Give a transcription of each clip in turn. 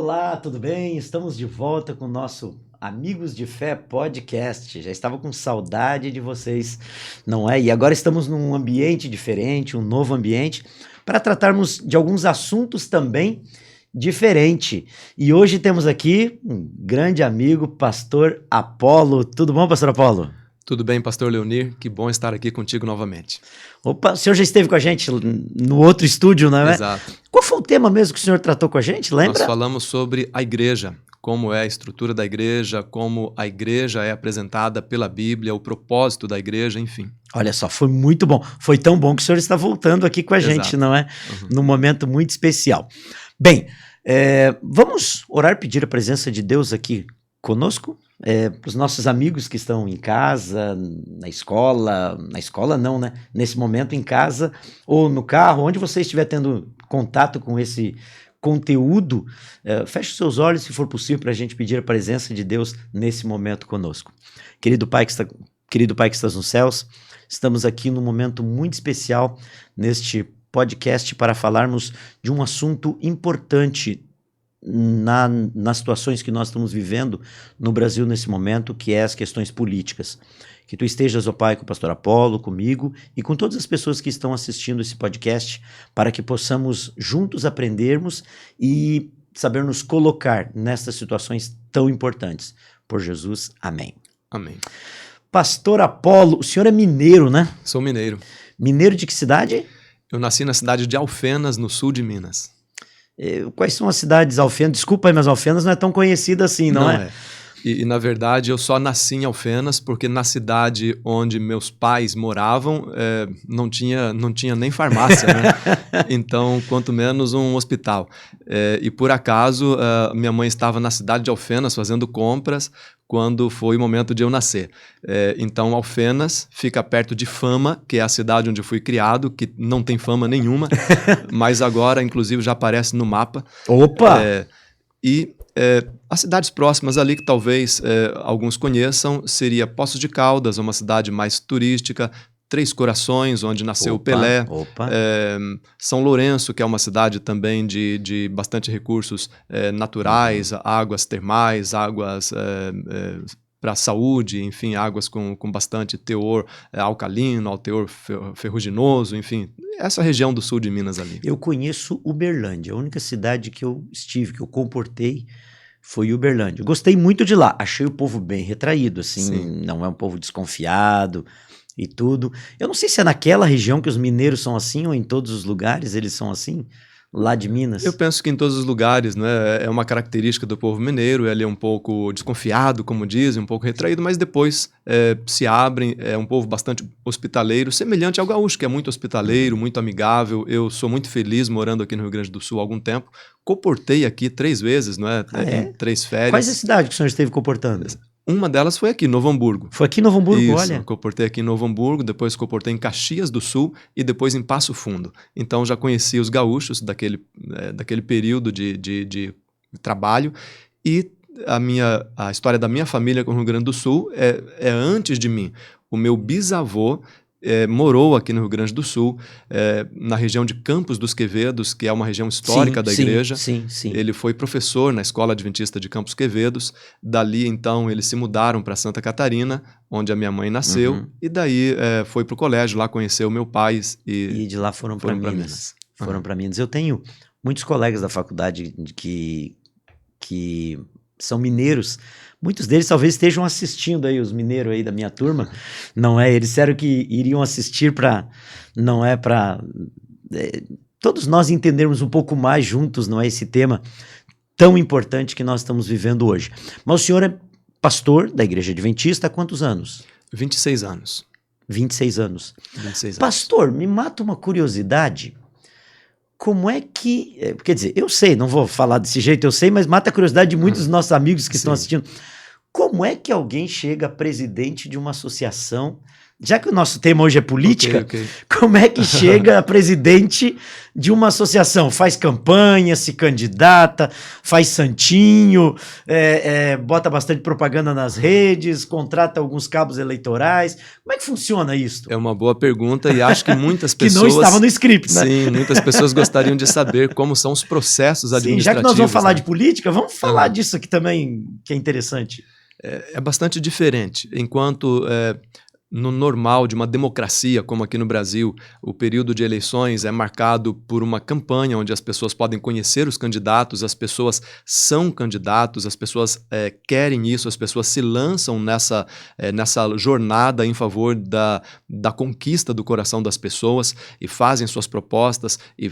Olá, tudo bem? Estamos de volta com o nosso Amigos de Fé podcast. Já estava com saudade de vocês, não é? E agora estamos num ambiente diferente, um novo ambiente, para tratarmos de alguns assuntos também diferente. E hoje temos aqui um grande amigo, Pastor Apolo. Tudo bom, Pastor Apolo? Tudo bem, Pastor Leonir? Que bom estar aqui contigo novamente. Opa, o senhor já esteve com a gente no outro estúdio, não é? Exato. Qual foi o tema mesmo que o senhor tratou com a gente, lembra? Nós falamos sobre a igreja, como é a estrutura da igreja, como a igreja é apresentada pela Bíblia, o propósito da igreja, enfim. Olha só, foi muito bom. Foi tão bom que o senhor está voltando aqui com a gente, Exato. não é? Uhum. Num momento muito especial. Bem, vamos orar, pedir a presença de Deus aqui conosco? Para os nossos amigos que estão em casa, na escola não, né? Nesse momento em casa ou no carro, onde você estiver tendo contato com esse conteúdo, feche os seus olhos, se for possível, para a gente pedir a presença de Deus nesse momento conosco. Querido Pai que estás nos céus, estamos aqui num momento muito especial neste podcast para falarmos de um assunto importante nas situações que nós estamos vivendo no Brasil nesse momento, que é as questões políticas. Que tu estejas, ó Pai, com o pastor Apolo, comigo e com todas as pessoas que estão assistindo esse podcast, para que possamos juntos aprendermos e saber nos colocar nessas situações tão importantes. Por Jesus, amém. Amém. Pastor Apolo, o senhor é mineiro, né? Sou mineiro. Mineiro de que cidade? Eu nasci na cidade de Alfenas, no sul de Minas. Quais são as cidades Alfenas? Desculpa aí, mas Alfenas não é tão conhecida assim, não é? E, na verdade, eu só nasci em Alfenas porque na cidade onde meus pais moravam não tinha nem farmácia, né? Então, quanto menos um hospital. E por acaso, minha mãe estava na cidade de Alfenas fazendo compras quando foi o momento de eu nascer. Então, Alfenas fica perto de Fama, que é a cidade onde eu fui criado, que não tem fama nenhuma, mas agora, inclusive, já aparece no mapa. Opa! As cidades próximas ali que talvez alguns conheçam seria Poços de Caldas, uma cidade mais turística, Três Corações, onde nasceu o Pelé, São Lourenço, que é uma cidade também de bastante recursos naturais, águas termais, águas para a saúde, enfim, águas com bastante teor alcalino, teor ferruginoso, enfim, essa região do sul de Minas ali. Eu conheço Uberlândia, a única cidade que eu estive, que eu comportei, foi Uberlândia. Gostei muito de lá, achei o povo bem retraído, assim, sim, não é um povo desconfiado e tudo. Eu não sei se é naquela região que os mineiros são assim ou em todos os lugares eles são assim, lá de Minas. Eu penso que em todos os lugares, né, é uma característica do povo mineiro, ele é um pouco desconfiado, como dizem, um pouco retraído, mas depois se abrem, é um povo bastante hospitaleiro, semelhante ao gaúcho, que é muito hospitaleiro, muito amigável. Eu sou muito feliz morando aqui no Rio Grande do Sul há algum tempo. Comportei aqui 3 vezes, não é? Em 3 férias. Quais é a cidade que o senhor esteve comportando? Uma delas foi aqui, Novo Hamburgo. Foi aqui em Novo Hamburgo, isso, olha. Comportei aqui em Novo Hamburgo, depois comportei em Caxias do Sul e depois em Passo Fundo. Então já conheci os gaúchos daquele período de trabalho e a história da minha família com o Rio Grande do Sul é antes de mim. O meu bisavô morou aqui no Rio Grande do Sul, na região de Campos dos Quevedos, que é uma região histórica da igreja. Sim. Ele foi professor na Escola Adventista de Campos Quevedos. Dali, então, eles se mudaram para Santa Catarina, onde a minha mãe nasceu. Uhum. E daí foi para o colégio, lá conheceu meu pai. E de lá foram para Minas. Foram para Minas. Eu tenho muitos colegas da faculdade que são mineiros. Muitos deles talvez estejam assistindo aí, os mineiros aí da minha turma, não é? Eles disseram que iriam assistir para todos nós entendermos um pouco mais juntos, não é? Esse tema tão importante que nós estamos vivendo hoje. Mas o senhor é pastor da Igreja Adventista há quantos anos? 26 anos. 26 anos. 26 anos. Pastor, me mata uma curiosidade. Como é que... Quer dizer, eu sei, não vou falar desse jeito, eu sei, mas mata a curiosidade de muitos dos nossos amigos que estão assistindo. Como é que alguém chega a presidente de uma associação já que o nosso tema hoje é política, Okay. Como é que chega a presidente de uma associação? Faz campanha, se candidata, faz santinho, bota bastante propaganda nas redes, contrata alguns cabos eleitorais. Como é que funciona isso? É uma boa pergunta e acho que muitas que pessoas... não estava no script, né? Sim, muitas pessoas gostariam de saber como são os processos administrativos. Sim, já que nós vamos falar né? de política, vamos falar disso aqui também, que é interessante. É bastante diferente. Enquanto no normal de uma democracia, como aqui no Brasil, o período de eleições é marcado por uma campanha onde as pessoas podem conhecer os candidatos, as pessoas são candidatos, as pessoas querem isso, as pessoas se lançam nessa jornada em favor da conquista do coração das pessoas e fazem suas propostas e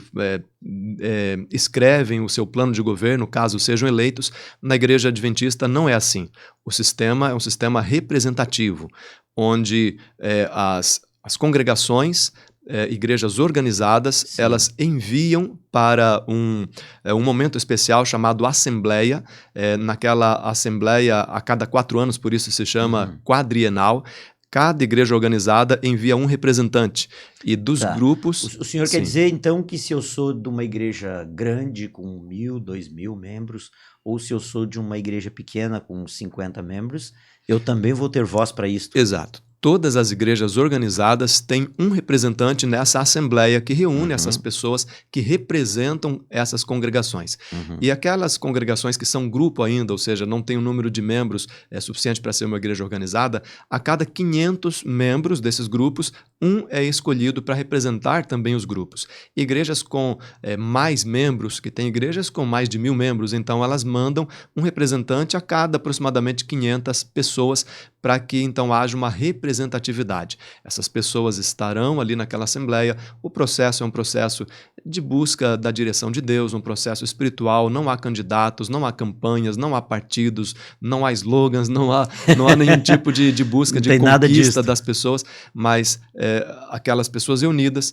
escrevem o seu plano de governo, caso sejam eleitos. Na Igreja Adventista não é assim. O sistema é um sistema representativo, onde as congregações, igrejas organizadas, Sim. elas enviam para um momento especial chamado Assembleia. Naquela Assembleia, a cada 4 anos, por isso se chama quadrienal, cada igreja organizada envia um representante. E dos grupos... O senhor quer dizer, então, que se eu sou de uma igreja grande com 1.000, 2.000 membros, ou se eu sou de uma igreja pequena com 50 membros, eu também vou ter voz para isso? Exato. Todas as igrejas organizadas têm um representante nessa assembleia que reúne essas pessoas que representam essas congregações. E aquelas congregações que são grupo ainda, ou seja, não tem um número de membros suficiente para ser uma igreja organizada, a cada 500 membros desses grupos, um é escolhido para representar também os grupos. Igrejas com mais membros, que tem igrejas com mais de 1.000 membros, então elas mandam um representante a cada aproximadamente 500 pessoas para que então haja uma representatividade. Essas pessoas estarão ali naquela assembleia. O processo é um processo de busca da direção de Deus, um processo espiritual. Não há candidatos, não há campanhas, não há partidos, não há slogans, não há nenhum tipo de busca de conquista das pessoas, mas aquelas pessoas reunidas,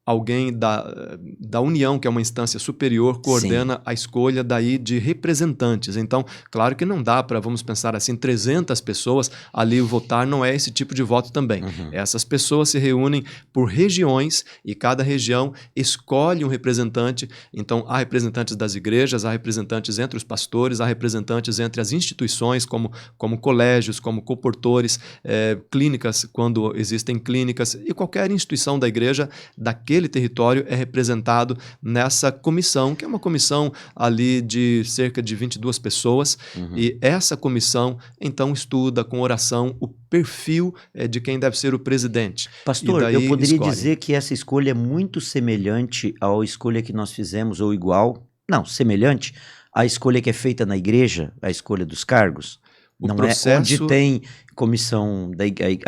alguém da União, que é uma instância superior, coordena Sim. a escolha daí de representantes. Então, claro que não dá para, vamos pensar assim, 300 pessoas ali votar, não é esse tipo de voto também. Essas pessoas se reúnem por regiões e cada região escolhe um representante. Então, há representantes das igrejas, há representantes entre os pastores, há representantes entre as instituições, como colégios, como coportores, clínicas, quando existem clínicas, e qualquer instituição da igreja daquele território é representado nessa comissão, que é uma comissão ali de cerca de 22 pessoas, e essa comissão, então, estuda com oração o perfil de quem deve ser o presidente. Pastor, eu poderia dizer que essa escolha é muito semelhante à escolha que nós fizemos, ou igual, não, semelhante à escolha que é feita na igreja, a escolha dos cargos. Não processo... é onde tem comissão da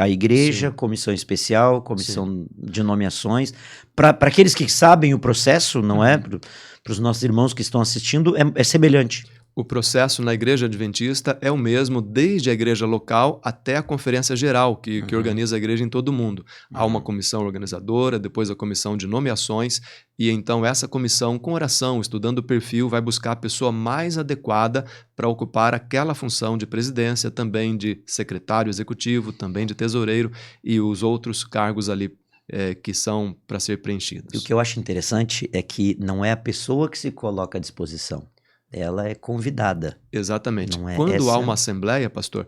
igreja, Sim. comissão especial, comissão Sim. de nomeações. Para aqueles que sabem o processo, não é? Para os nossos irmãos que estão assistindo, é semelhante. O processo na Igreja Adventista é o mesmo desde a igreja local até a Conferência Geral, que organiza a igreja em todo o mundo. Há uma comissão organizadora, depois a comissão de nomeações, e então essa comissão, com oração, estudando o perfil, vai buscar a pessoa mais adequada para ocupar aquela função de presidência, também de secretário executivo, também de tesoureiro e os outros cargos ali que são para ser preenchidos. E o que eu acho interessante é que não é a pessoa que se coloca à disposição. Ela é convidada. Exatamente. Quando há uma assembleia, pastor,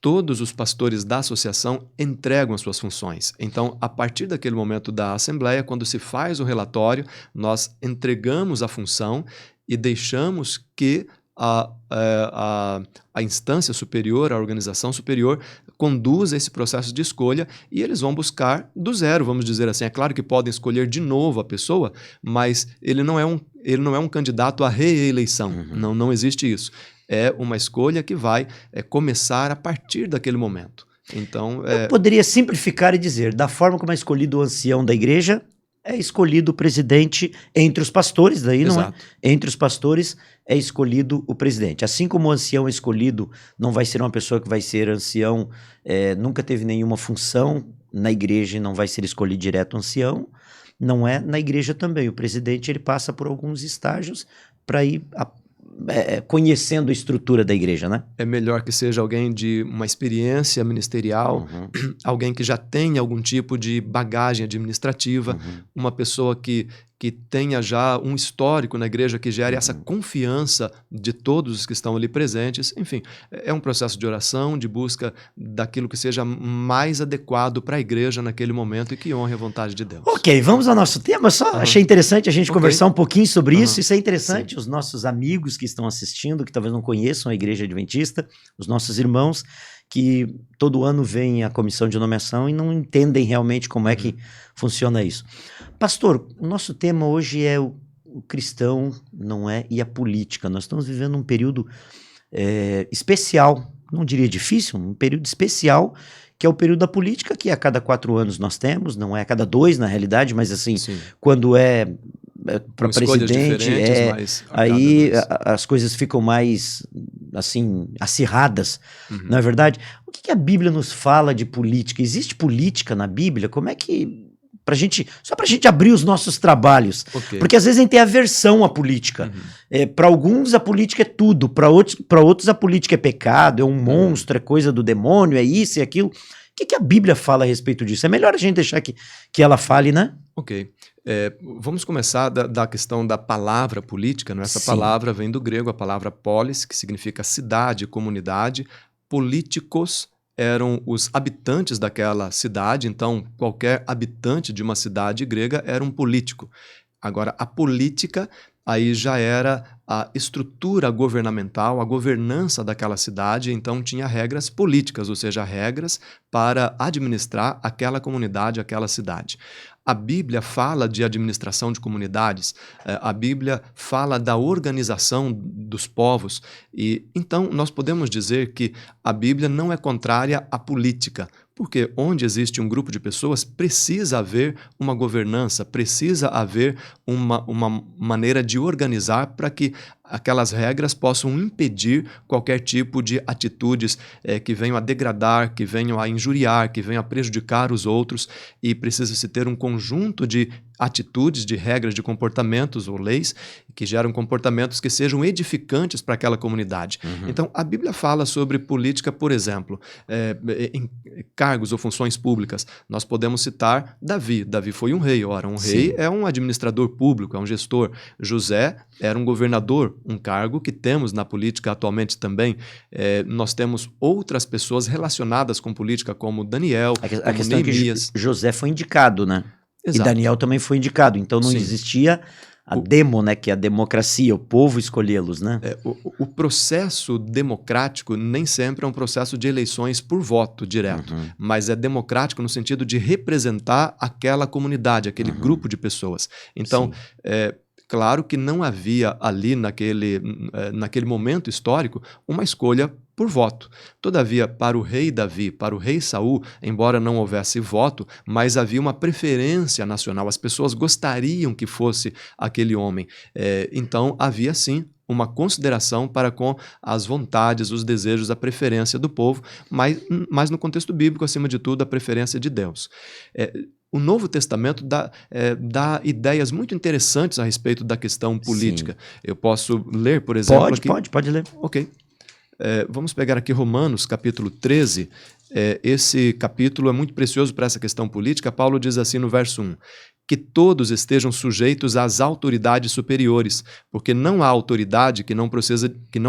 todos os pastores da associação entregam as suas funções. Então, a partir daquele momento da assembleia, quando se faz o relatório, nós entregamos a função e deixamos que a instância superior, a organização superior, conduza esse processo de escolha e eles vão buscar do zero, vamos dizer assim. É claro que podem escolher de novo a pessoa, mas ele não é um candidato à reeleição. Não existe isso. É uma escolha que vai começar a partir daquele momento. Então, eu poderia simplificar e dizer, da forma como é escolhido o ancião da igreja, é escolhido o presidente entre os pastores, daí Exato. Não é? Entre os pastores é escolhido o presidente. Assim como o ancião é escolhido, não vai ser uma pessoa que vai ser ancião, nunca teve nenhuma função na igreja e não vai ser escolhido direto ancião, não é na igreja também. O presidente ele passa por alguns estágios para ir conhecendo a estrutura da igreja, né? É melhor que seja alguém de uma experiência ministerial, alguém que já tenha algum tipo de bagagem administrativa, uma pessoa que tenha já um histórico na igreja, que gere essa confiança de todos os que estão ali presentes. Enfim, é um processo de oração, de busca daquilo que seja mais adequado para a igreja naquele momento e que honre a vontade de Deus. Ok, vamos ao nosso tema. Só achei interessante a gente conversar um pouquinho sobre isso. Isso é interessante. Sim. Os nossos amigos que estão assistindo, que talvez não conheçam a Igreja Adventista, os nossos irmãos que todo ano vêm à comissão de nomeação e não entendem realmente como é que funciona isso. Pastor, o nosso tema hoje é o cristão, não é? E a política. Nós estamos vivendo um período especial, não diria difícil, um período especial, que é o período da política, que a cada 4 anos nós temos, não é a cada 2 na realidade, mas assim, sim, quando para presidente, aí as coisas ficam mais assim, acirradas, não é verdade? O que a Bíblia nos fala de política? Existe política na Bíblia? Como é que... só pra gente abrir os nossos trabalhos, porque às vezes a gente tem aversão à política. Para alguns a política é tudo, para outros a política é pecado, é um monstro, é coisa do demônio, é isso e aquilo. O que a Bíblia fala a respeito disso? É melhor a gente deixar que ela fale, né? Ok. Vamos começar da questão da palavra política. Essa palavra vem do grego, a palavra polis, que significa cidade, comunidade. Políticos eram os habitantes daquela cidade, então qualquer habitante de uma cidade grega era um político. Agora, a política aí já era a estrutura governamental, a governança daquela cidade, então tinha regras políticas, ou seja, regras para administrar aquela comunidade, aquela cidade. A Bíblia fala de administração de comunidades, a Bíblia fala da organização dos povos, e então nós podemos dizer que a Bíblia não é contrária à política, porque onde existe um grupo de pessoas precisa haver uma governança, precisa haver uma maneira de organizar para que aquelas regras possam impedir qualquer tipo de atitudes que venham a degradar, que venham a injuriar, que venham a prejudicar os outros, e precisa-se ter um conjunto de atitudes, de regras, de comportamentos ou leis que geram comportamentos que sejam edificantes para aquela comunidade. Então, a Bíblia fala sobre política, por exemplo, em cargos ou funções públicas. Nós podemos citar Davi. Davi foi um rei. Ora, um rei é um administrador público, é um gestor. José era um governador, um cargo que temos na política atualmente também. Nós temos outras pessoas relacionadas com política, como Daniel, como Neemias. É que José foi indicado, né? Exato. E Daniel também foi indicado, então não existia a demo, né, que é a democracia, o povo escolhê-los, né? O processo democrático nem sempre é um processo de eleições por voto direto, mas é democrático no sentido de representar aquela comunidade, aquele grupo de pessoas. Então, claro que não havia ali, naquele momento histórico, uma escolha por voto. Todavia, para o rei Davi, para o rei Saul, embora não houvesse voto, mas havia uma preferência nacional. As pessoas gostariam que fosse aquele homem. Então, havia sim uma consideração para com as vontades, os desejos, a preferência do povo, mas no contexto bíblico, acima de tudo, a preferência de Deus. O Novo Testamento dá ideias muito interessantes a respeito da questão política. Sim. Eu posso ler, por exemplo... Pode ler. Ok. Vamos pegar aqui Romanos, capítulo 13. Esse capítulo é muito precioso para essa questão política. Paulo diz assim no verso 1, que todos estejam sujeitos às autoridades superiores, porque não há autoridade que não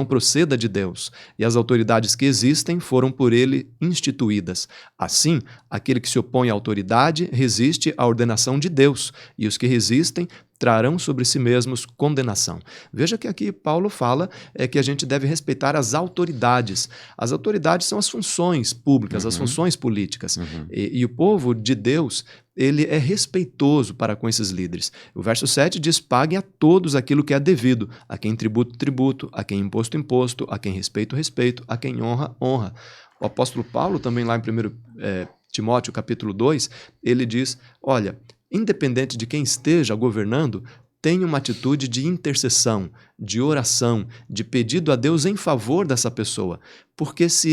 proceda de Deus, e as autoridades que existem foram por ele instituídas. Assim, aquele que se opõe à autoridade resiste à ordenação de Deus, e os que resistem trarão sobre si mesmos condenação. Veja que aqui Paulo fala que a gente deve respeitar as autoridades. As autoridades são as funções públicas, as funções políticas. E o povo de Deus, ele é respeitoso para com esses líderes. O verso 7 diz, paguem a todos aquilo que é devido, a quem tributo, tributo, a quem imposto, imposto, a quem respeito, respeito, a quem honra, honra. O apóstolo Paulo, também lá em 1 Timóteo, capítulo 2, ele diz, olha, independente de quem esteja governando, tenha uma atitude de intercessão, de oração, de pedido a Deus em favor dessa pessoa. Porque se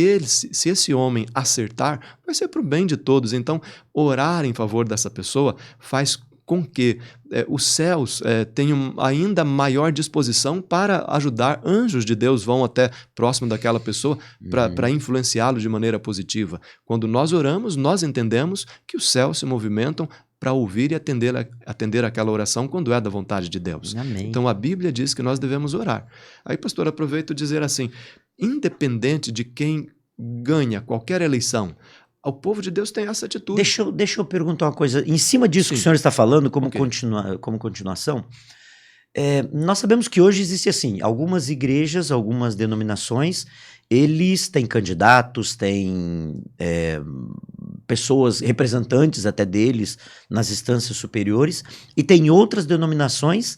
esse homem acertar, vai ser para o bem de todos. Então, orar em favor dessa pessoa faz com que os céus têm ainda maior disposição para ajudar. Anjos de Deus vão até próximo daquela pessoa para influenciá-lo de maneira positiva. Quando nós oramos, nós entendemos que os céus se movimentam para ouvir e atender aquela oração quando é da vontade de Deus. Amém. Então a Bíblia diz que nós devemos orar. Aí, pastor, aproveito dizer assim, independente de quem ganha qualquer eleição, o povo de Deus tem essa atitude. Deixa eu perguntar uma coisa. Em cima disso que o senhor está falando, como continuação, nós sabemos que hoje existe assim, algumas igrejas, algumas denominações, eles têm candidatos, têm pessoas, representantes até deles nas instâncias superiores, e tem outras denominações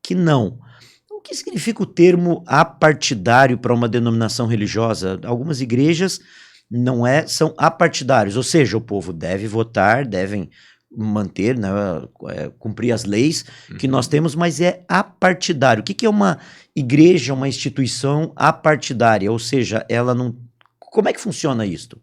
que não. O que significa o termo apartidário para uma denominação religiosa? Algumas igrejas são apartidários, ou seja, o povo deve votar, devem manter, né, cumprir as leis que nós temos, mas é apartidário. O que é uma igreja, uma instituição apartidária? Ou seja, ela não... Como é que funciona isto?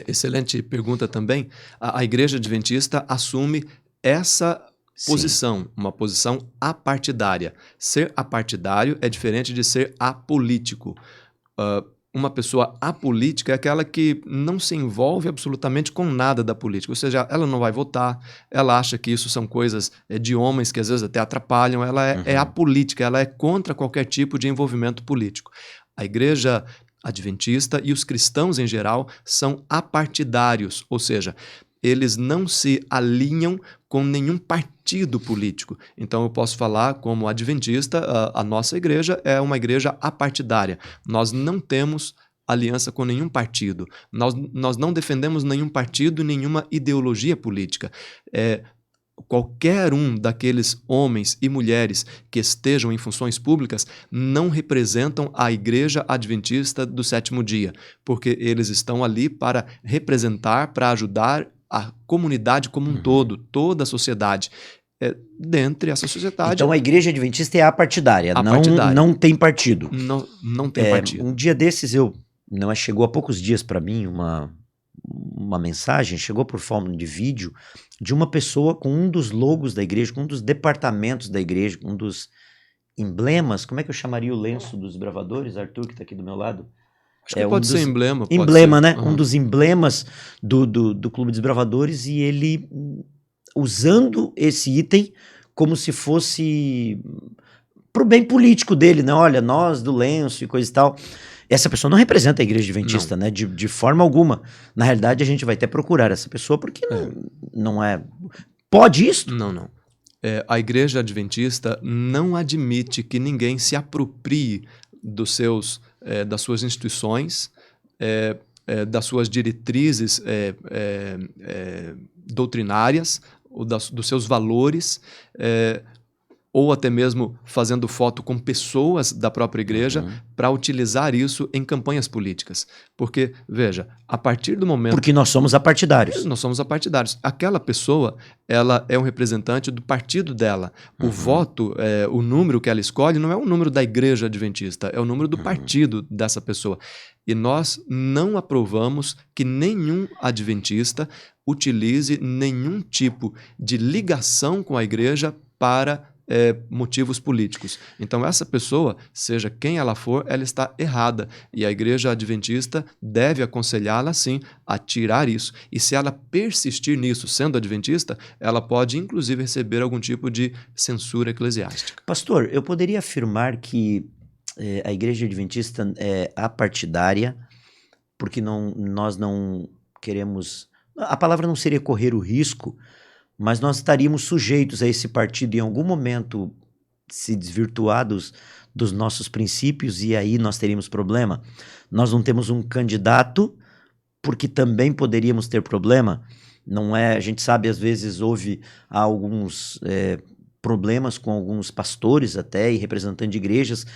Excelente pergunta também. A Igreja Adventista assume essa posição, uma posição apartidária. Ser apartidário é diferente de ser apolítico. Uma pessoa apolítica é aquela que não se envolve absolutamente com nada da política, ou seja, ela não vai votar, ela acha que isso são coisas de homens que às vezes até atrapalham, ela é apolítica, ela é contra qualquer tipo de envolvimento político. A Igreja Adventista e os cristãos em geral são apartidários, ou seja, eles não se alinham com nenhum partido político. Então eu posso falar como adventista, a nossa igreja é uma igreja apartidária. Nós não temos aliança com nenhum partido. Nós não defendemos nenhum partido, nenhuma ideologia política. Qualquer um daqueles homens e mulheres que estejam em funções públicas não representam a Igreja Adventista do Sétimo Dia, porque eles estão ali para representar, para ajudar a comunidade como um todo, toda a sociedade. Dentre essa sociedade... Então a Igreja Adventista é apartidária, não tem partido. Não tem partido. Um dia desses chegou há poucos dias para mim uma mensagem, chegou por forma de vídeo, de uma pessoa com um dos logos da igreja, com um dos departamentos da igreja, um dos emblemas. Como é que eu chamaria o lenço dos bravadores, Arthur, que está aqui do meu lado? Acho que pode ser emblema. Emblema, né? Um dos emblemas do Clube dos Bravadores, e ele usando esse item como se fosse pro bem político dele, né? Olha, nós do lenço e coisa e tal. Essa pessoa não representa a Igreja Adventista, né? De forma alguma. Na realidade, a gente vai até procurar essa pessoa porque não é... Pode isso? Não. A Igreja Adventista não admite que ninguém se aproprie das suas instituições, das suas diretrizes doutrinárias, ou dos seus valores, ou até mesmo fazendo foto com pessoas da própria igreja para utilizar isso em campanhas políticas. Porque, veja, a partir do momento... Porque nós somos apartidários. Nós somos apartidários. Aquela pessoa, ela é um representante do partido dela. O voto, o número que ela escolhe não é o número da Igreja Adventista, é o número do partido dessa pessoa. E nós não aprovamos que nenhum adventista utilize nenhum tipo de ligação com a igreja para motivos políticos. Então essa pessoa, seja quem ela for, ela está errada, e a Igreja Adventista deve aconselhá-la sim a tirar isso, e se ela persistir nisso sendo adventista, ela pode inclusive receber algum tipo de censura eclesiástica. Pastor, eu poderia afirmar que a Igreja Adventista é apartidária porque nós não queremos... A palavra não seria correr o risco, mas nós estaríamos sujeitos a esse partido em algum momento se desvirtuar dos nossos princípios, e aí nós teríamos problema. Nós não temos um candidato porque também poderíamos ter problema. Não é, a gente sabe, às vezes houve alguns problemas com alguns pastores até e representantes de igrejas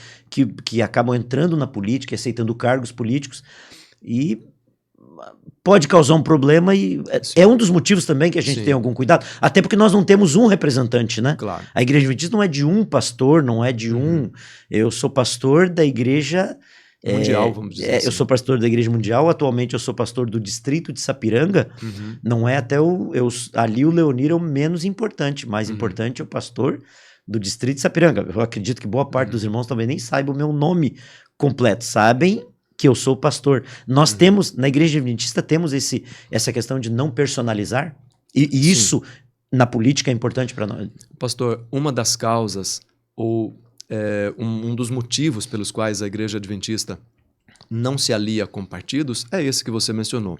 que acabam entrando na política, aceitando cargos políticos, e pode causar um problema, e é um dos motivos também que a gente tem algum cuidado, até porque nós não temos um representante, né? Claro. A Igreja Adventista não é de um pastor, não é de eu sou pastor da igreja mundial, vamos dizer assim. Eu sou pastor da Igreja Mundial, atualmente eu sou pastor do distrito de Sapiranga, não é até ali o Leonir é o menos importante, mais importante é o pastor do distrito de Sapiranga. Eu acredito que boa parte dos irmãos também nem saibam o meu nome completo, sabem que eu sou pastor. Nós temos, na Igreja Adventista, temos essa questão de não personalizar, e isso na política é importante para nós. Pastor, uma das causas, ou um dos motivos pelos quais a Igreja Adventista não se alia com partidos é esse que você mencionou.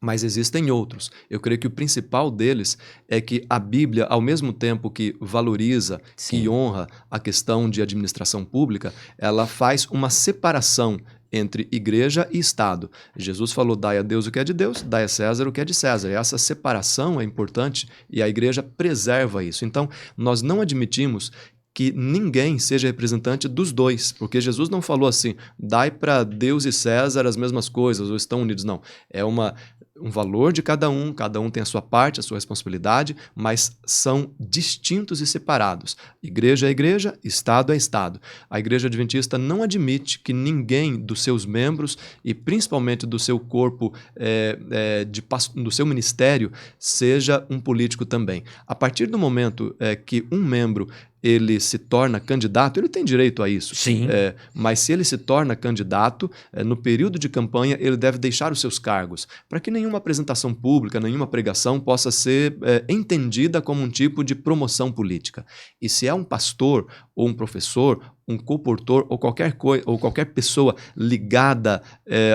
Mas existem outros. Eu creio que o principal deles é que a Bíblia, ao mesmo tempo que valoriza, que honra a questão de administração pública, ela faz uma separação entre igreja e Estado. Jesus falou, dai a Deus o que é de Deus, dai a César o que é de César. E essa separação é importante e a igreja preserva isso. Então, nós não admitimos que ninguém seja representante dos dois, porque Jesus não falou assim, dai para Deus e César as mesmas coisas, ou estão unidos, não. É um valor de cada um tem a sua parte, a sua responsabilidade, mas são distintos e separados. Igreja é igreja, Estado é Estado. A Igreja Adventista não admite que ninguém dos seus membros, e principalmente do seu corpo, do seu ministério, seja um político também. A partir do momento que um membro ele se torna candidato, ele tem direito a isso. Sim. Mas se ele se torna candidato, no período de campanha, ele deve deixar os seus cargos, para que nenhuma apresentação pública, nenhuma pregação possa ser entendida como um tipo de promoção política. E se é um pastor ou um professor, um coportor ou qualquer pessoa ligada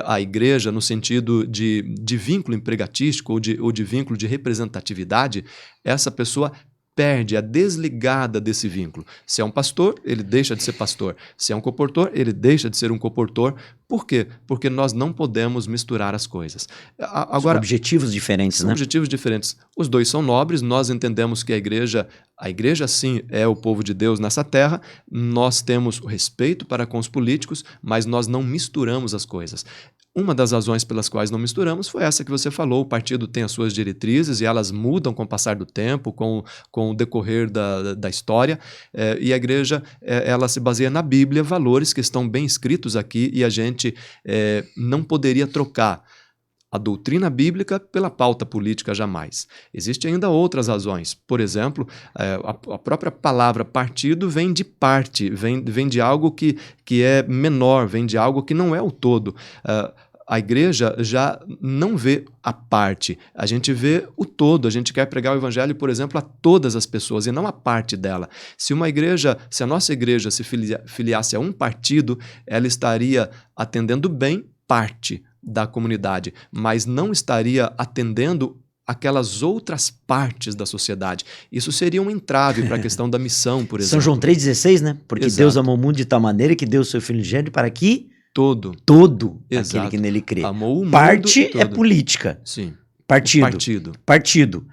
à igreja no sentido de vínculo empregatístico ou de vínculo de representatividade, essa pessoa perde, é desligada desse vínculo. Se é um pastor, ele deixa de ser pastor. Se é um coportor, ele deixa de ser um coportor. Por quê? Porque nós não podemos misturar as coisas. Agora, são objetivos diferentes, né? Objetivos diferentes. Os dois são nobres, nós entendemos que a igreja sim é o povo de Deus nessa terra, nós temos o respeito para com os políticos, mas nós não misturamos as coisas. Uma das razões pelas quais não misturamos foi essa que você falou, o partido tem as suas diretrizes e elas mudam com o passar do tempo, com o decorrer da história, e a igreja ela se baseia na Bíblia, valores que estão bem escritos aqui e a gente não poderia trocar a doutrina bíblica pela pauta política jamais. Existem ainda outras razões. Por exemplo, a própria palavra partido vem de parte, vem de algo que é menor, vem de algo que não é o todo. A igreja já não vê a parte, a gente vê o todo, a gente quer pregar o evangelho, por exemplo, a todas as pessoas e não a parte dela. Se a nossa igreja se filiasse a um partido, ela estaria atendendo bem parte da comunidade, mas não estaria atendendo aquelas outras partes da sociedade. Isso seria um entrave para a questão da missão, por exemplo. São João 3,16, né? Porque Exato. Deus amou o mundo de tal maneira que deu o seu Filho unigênito para que todo aquele que nele crê. Amou o mundo parte todo. É política. Sim. Partido.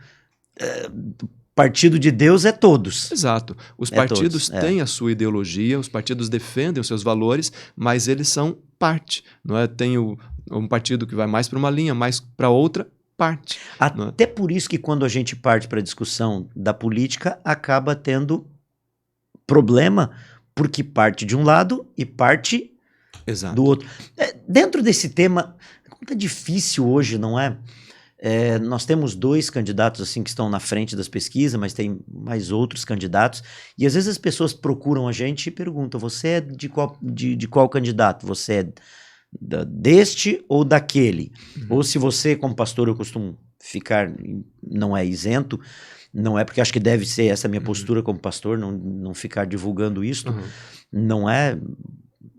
Partido de Deus é todos. Exato. Os partidos têm a sua ideologia, os partidos defendem os seus valores, mas eles são parte. Não é? Tem um partido que vai mais para uma linha, mais para outra parte. Até por isso que quando a gente parte para a discussão da política, acaba tendo problema, porque parte de um lado e parte do outro. Dentro desse tema, como é difícil hoje, não é? Nós temos 2 candidatos assim que estão na frente das pesquisas, mas tem mais outros candidatos, e às vezes as pessoas procuram a gente e perguntam, você é de qual candidato? Você é deste ou daquele? Ou se você, como pastor, eu costumo ficar, não é isento, não é porque acho que deve ser essa minha postura como pastor, não ficar divulgando isso, não é...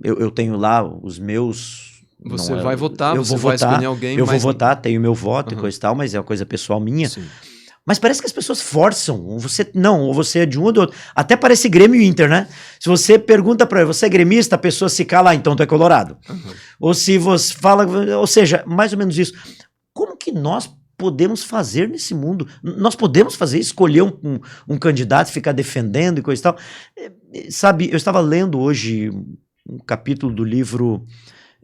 Eu tenho lá os meus... Você vai votar, você vai escolher alguém... Eu vou votar, tenho meu voto e coisa e tal, mas é uma coisa pessoal minha. Sim. Mas parece que as pessoas forçam, ou você é de um ou do outro. Até parece Grêmio e Inter, né? Se você pergunta pra ele, você é gremista, a pessoa se cala, então tu é colorado. Ou se você fala... Ou seja, mais ou menos isso. Como que nós podemos fazer nesse mundo? Nós podemos fazer, escolher um candidato, ficar defendendo e coisa e tal. Sabe, eu estava lendo hoje um capítulo do livro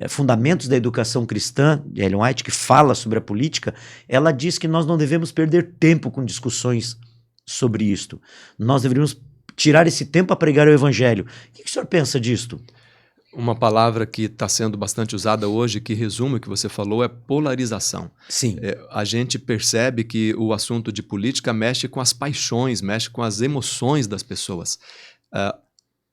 Fundamentos da Educação Cristã, de Ellen White, que fala sobre a política. Ela diz que nós não devemos perder tempo com discussões sobre isto. Nós deveríamos tirar esse tempo a pregar o evangelho. O que o senhor pensa disto? Uma palavra que está sendo bastante usada hoje, que resume o que você falou, é polarização. Sim. A gente percebe que o assunto de política mexe com as paixões, mexe com as emoções das pessoas.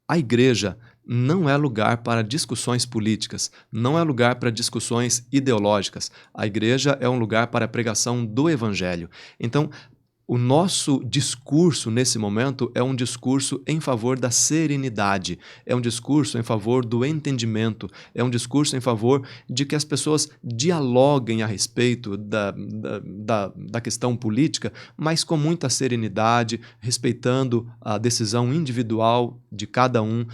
A igreja não é lugar para discussões políticas, não é lugar para discussões ideológicas. A igreja é um lugar para a pregação do evangelho. Então, o nosso discurso nesse momento é um discurso em favor da serenidade, é um discurso em favor do entendimento, é um discurso em favor de que as pessoas dialoguem a respeito da questão política, mas com muita serenidade, respeitando a decisão individual de cada um.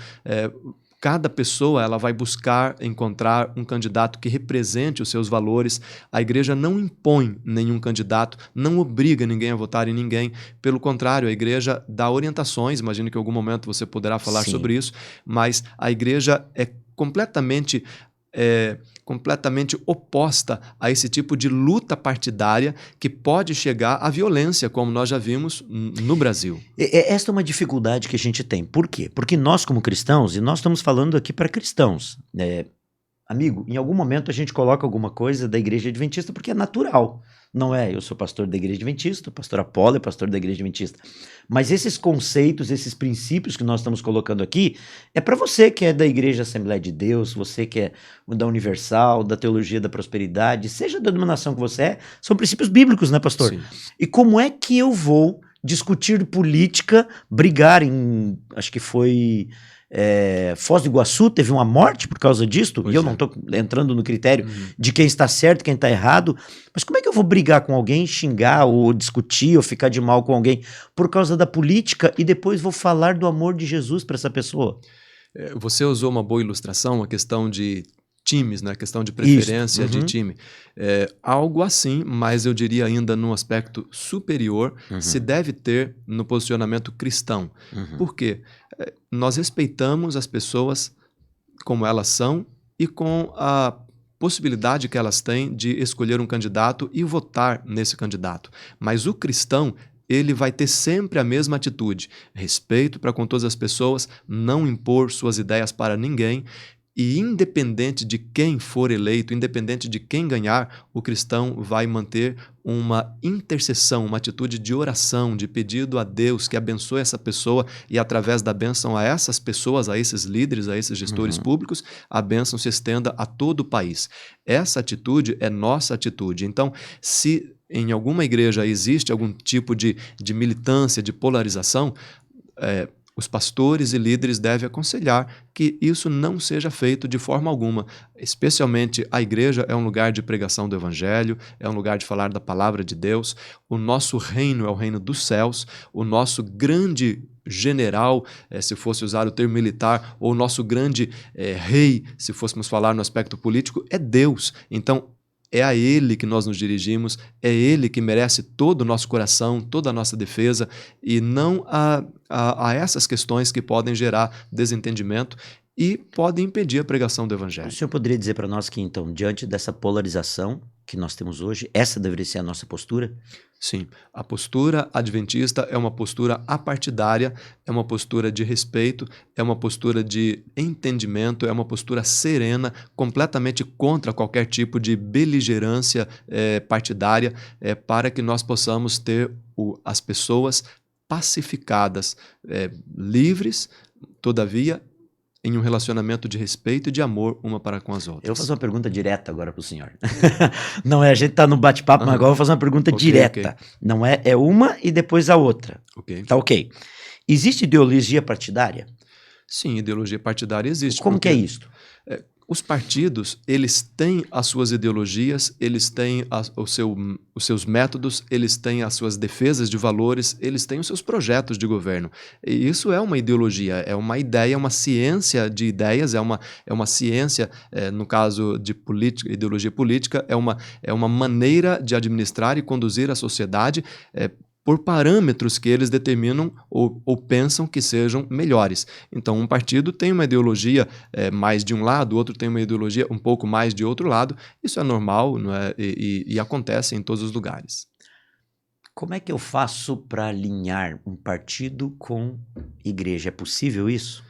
Cada pessoa ela vai buscar encontrar um candidato que represente os seus valores. A igreja não impõe nenhum candidato, não obriga ninguém a votar em ninguém. Pelo contrário, a igreja dá orientações. Imagino que em algum momento você poderá falar Sim. sobre isso, mas a igreja é completamente oposta a esse tipo de luta partidária que pode chegar à violência, como nós já vimos no Brasil. Esta é uma dificuldade que a gente tem. Por quê? Porque nós, como cristãos, e nós estamos falando aqui para cristãos, amigo, em algum momento a gente coloca alguma coisa da igreja adventista porque é natural. Não é, eu sou pastor da igreja adventista, o pastor Apolo é pastor da igreja adventista. Mas esses conceitos, esses princípios que nós estamos colocando aqui, é para você que é da igreja Assembleia de Deus, você que é da Universal, da Teologia da Prosperidade, seja da denominação que você é, são princípios bíblicos, né, pastor? Sim. E como é que eu vou discutir política, brigar em, acho que foi Foz do Iguaçu, teve uma morte por causa disto, e eu não estou entrando no critério de quem está certo, quem está errado, mas como é que eu vou brigar com alguém, xingar ou discutir ou ficar de mal com alguém por causa da política e depois vou falar do amor de Jesus para essa pessoa? Você usou uma boa ilustração, a questão de times, né? A questão de preferência de time. Algo assim, mas eu diria ainda num aspecto superior, se deve ter no posicionamento cristão. Por quê? Nós respeitamos as pessoas como elas são e com a possibilidade que elas têm de escolher um candidato e votar nesse candidato. Mas o cristão, ele vai ter sempre a mesma atitude: respeito para com todas as pessoas, não impor suas ideias para ninguém. E independente de quem for eleito, independente de quem ganhar, o cristão vai manter uma intercessão, uma atitude de oração, de pedido a Deus que abençoe essa pessoa e através da bênção a essas pessoas, a esses líderes, a esses gestores públicos, a bênção se estenda a todo o país. Essa atitude é nossa atitude. Então, se em alguma igreja existe algum tipo de militância, de polarização, os pastores e líderes devem aconselhar que isso não seja feito de forma alguma. Especialmente a igreja é um lugar de pregação do evangelho, é um lugar de falar da palavra de Deus. O nosso reino é o reino dos céus. O nosso grande general, se fosse usar o termo militar, ou o nosso grande rei, se fôssemos falar no aspecto político, é Deus. Então, é a Ele que nós nos dirigimos, é Ele que merece todo o nosso coração, toda a nossa defesa, e não a essas questões que podem gerar desentendimento e podem impedir a pregação do Evangelho. O senhor poderia dizer para nós que, então, diante dessa polarização que nós temos hoje, essa deveria ser a nossa postura? Sim, a postura adventista é uma postura apartidária, é uma postura de respeito, é uma postura de entendimento, é uma postura serena, completamente contra qualquer tipo de beligerância partidária, para que nós possamos ter as pessoas pacificadas, livres, todavia, em um relacionamento de respeito e de amor uma para com as outras. Eu vou fazer uma pergunta direta agora para o senhor. Não é, a gente está no bate-papo, mas agora eu vou fazer uma pergunta direta. Okay. Não é uma e depois a outra. Tá ok. Existe ideologia partidária? Sim, ideologia partidária existe. Como que é isso? Os partidos, eles têm as suas ideologias, eles têm os seus métodos, eles têm as suas defesas de valores, eles têm os seus projetos de governo. E isso é uma ideologia, é uma ideia, é uma ciência de ideias, é uma ciência, no caso de política, ideologia política, é uma maneira de administrar e conduzir a sociedade por parâmetros que eles determinam ou pensam que sejam melhores. Então, um partido tem uma ideologia mais de um lado, outro tem uma ideologia um pouco mais de outro lado. Isso é normal, não é? E acontece em todos os lugares. Como é que eu faço para alinhar um partido com igreja? É possível isso?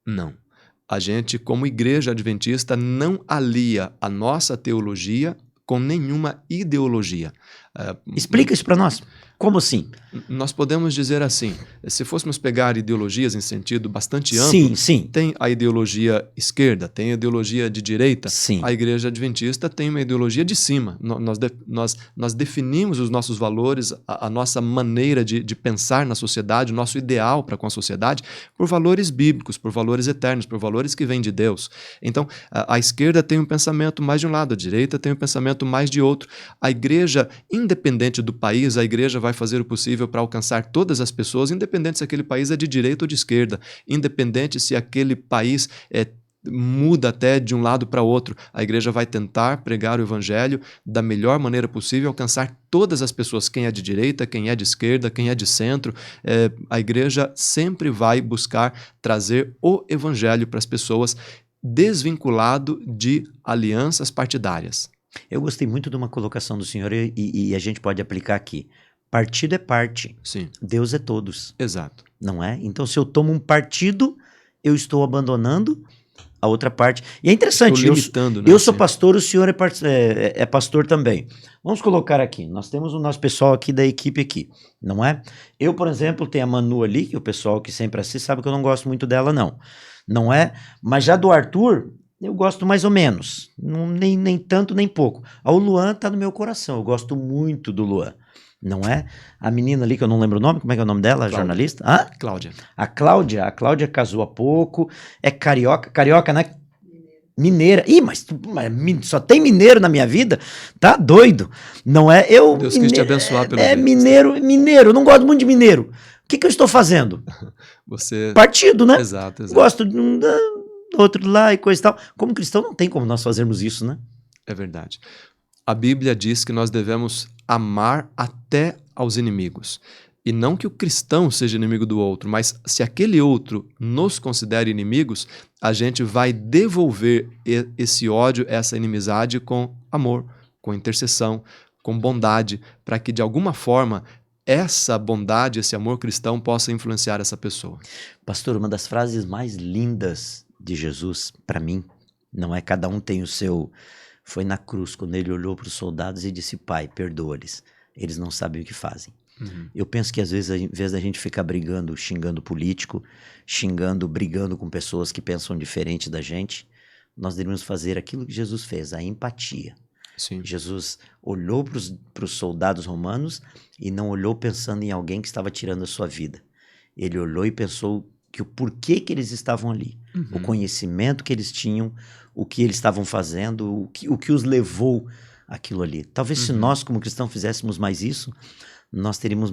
Não. A gente, como igreja adventista, não alia a nossa teologia com nenhuma ideologia. Explica isso para nós. Como assim? Nós podemos dizer assim, se fôssemos pegar ideologias em sentido bastante amplo, Sim, sim. tem a ideologia esquerda, tem a ideologia de direita, Sim. A igreja adventista tem uma ideologia de cima. Nós definimos os nossos valores, a nossa maneira de pensar na sociedade, o nosso ideal para com a sociedade, por valores bíblicos, por valores eternos, por valores que vêm de Deus. Então, a esquerda tem um pensamento mais de um lado, a direita tem um pensamento mais de outro. A igreja, independente do país, a igreja vai fazer o possível para alcançar todas as pessoas, independente se aquele país é de direita ou de esquerda, independente se aquele país muda até de um lado para outro. A igreja vai tentar pregar o evangelho da melhor maneira possível, alcançar todas as pessoas, quem é de direita, quem é de esquerda, quem é de centro. A igreja sempre vai buscar trazer o evangelho para as pessoas, desvinculado de alianças partidárias. Eu gostei muito de uma colocação do senhor e a gente pode aplicar aqui. Partido é parte. Sim. Deus é todos. Exato. Não é? Então, se eu tomo um partido, eu estou abandonando a outra parte. E é interessante. Estou limitando, eu sou pastor, o senhor é pastor também. Vamos colocar aqui. Nós temos o nosso pessoal aqui da equipe aqui, não é? Eu, por exemplo, tenho a Manu ali, que o pessoal que sempre assiste sabe que eu não gosto muito dela, não. Não é? Mas já do Arthur, eu gosto mais ou menos. Nem tanto, nem pouco. O Luan tá no meu coração. Eu gosto muito do Luan. Não é? A menina ali, que eu não lembro o nome, como é que é o nome dela? Cláudia. A jornalista? Hã? Cláudia. A Cláudia casou há pouco, é carioca, né? Mineira. Ih, mas só tem mineiro na minha vida? Tá doido. Não é? Deus quis te abençoar pelo jeito. Mineiro, eu não gosto muito de mineiro. O que eu estou fazendo? Partido, né? Exato. Gosto de um outro lá e coisa e tal. Como cristão não tem como nós fazermos isso, né? É verdade. A Bíblia diz que nós devemos amar até aos inimigos. E não que o cristão seja inimigo do outro, mas se aquele outro nos considera inimigos, a gente vai devolver esse ódio, essa inimizade com amor, com intercessão, com bondade, para que de alguma forma essa bondade, esse amor cristão possa influenciar essa pessoa. Pastor, uma das frases mais lindas de Jesus, para mim, não é cada um tem o seu... Foi na cruz, quando ele olhou para os soldados e disse, Pai, perdoa-lhes, eles não sabem o que fazem. Uhum. Eu penso que às vezes, ao invés da gente ficar brigando, xingando político, brigando com pessoas que pensam diferente da gente, nós deveríamos fazer aquilo que Jesus fez, a empatia. Sim. Jesus olhou para os soldados romanos e não olhou pensando em alguém que estava tirando a sua vida. Ele olhou e pensou que o porquê que eles estavam ali, o conhecimento que eles tinham, o que eles estavam fazendo, o que os levou àquilo ali. Talvez se nós, como cristãos, fizéssemos mais isso, nós teríamos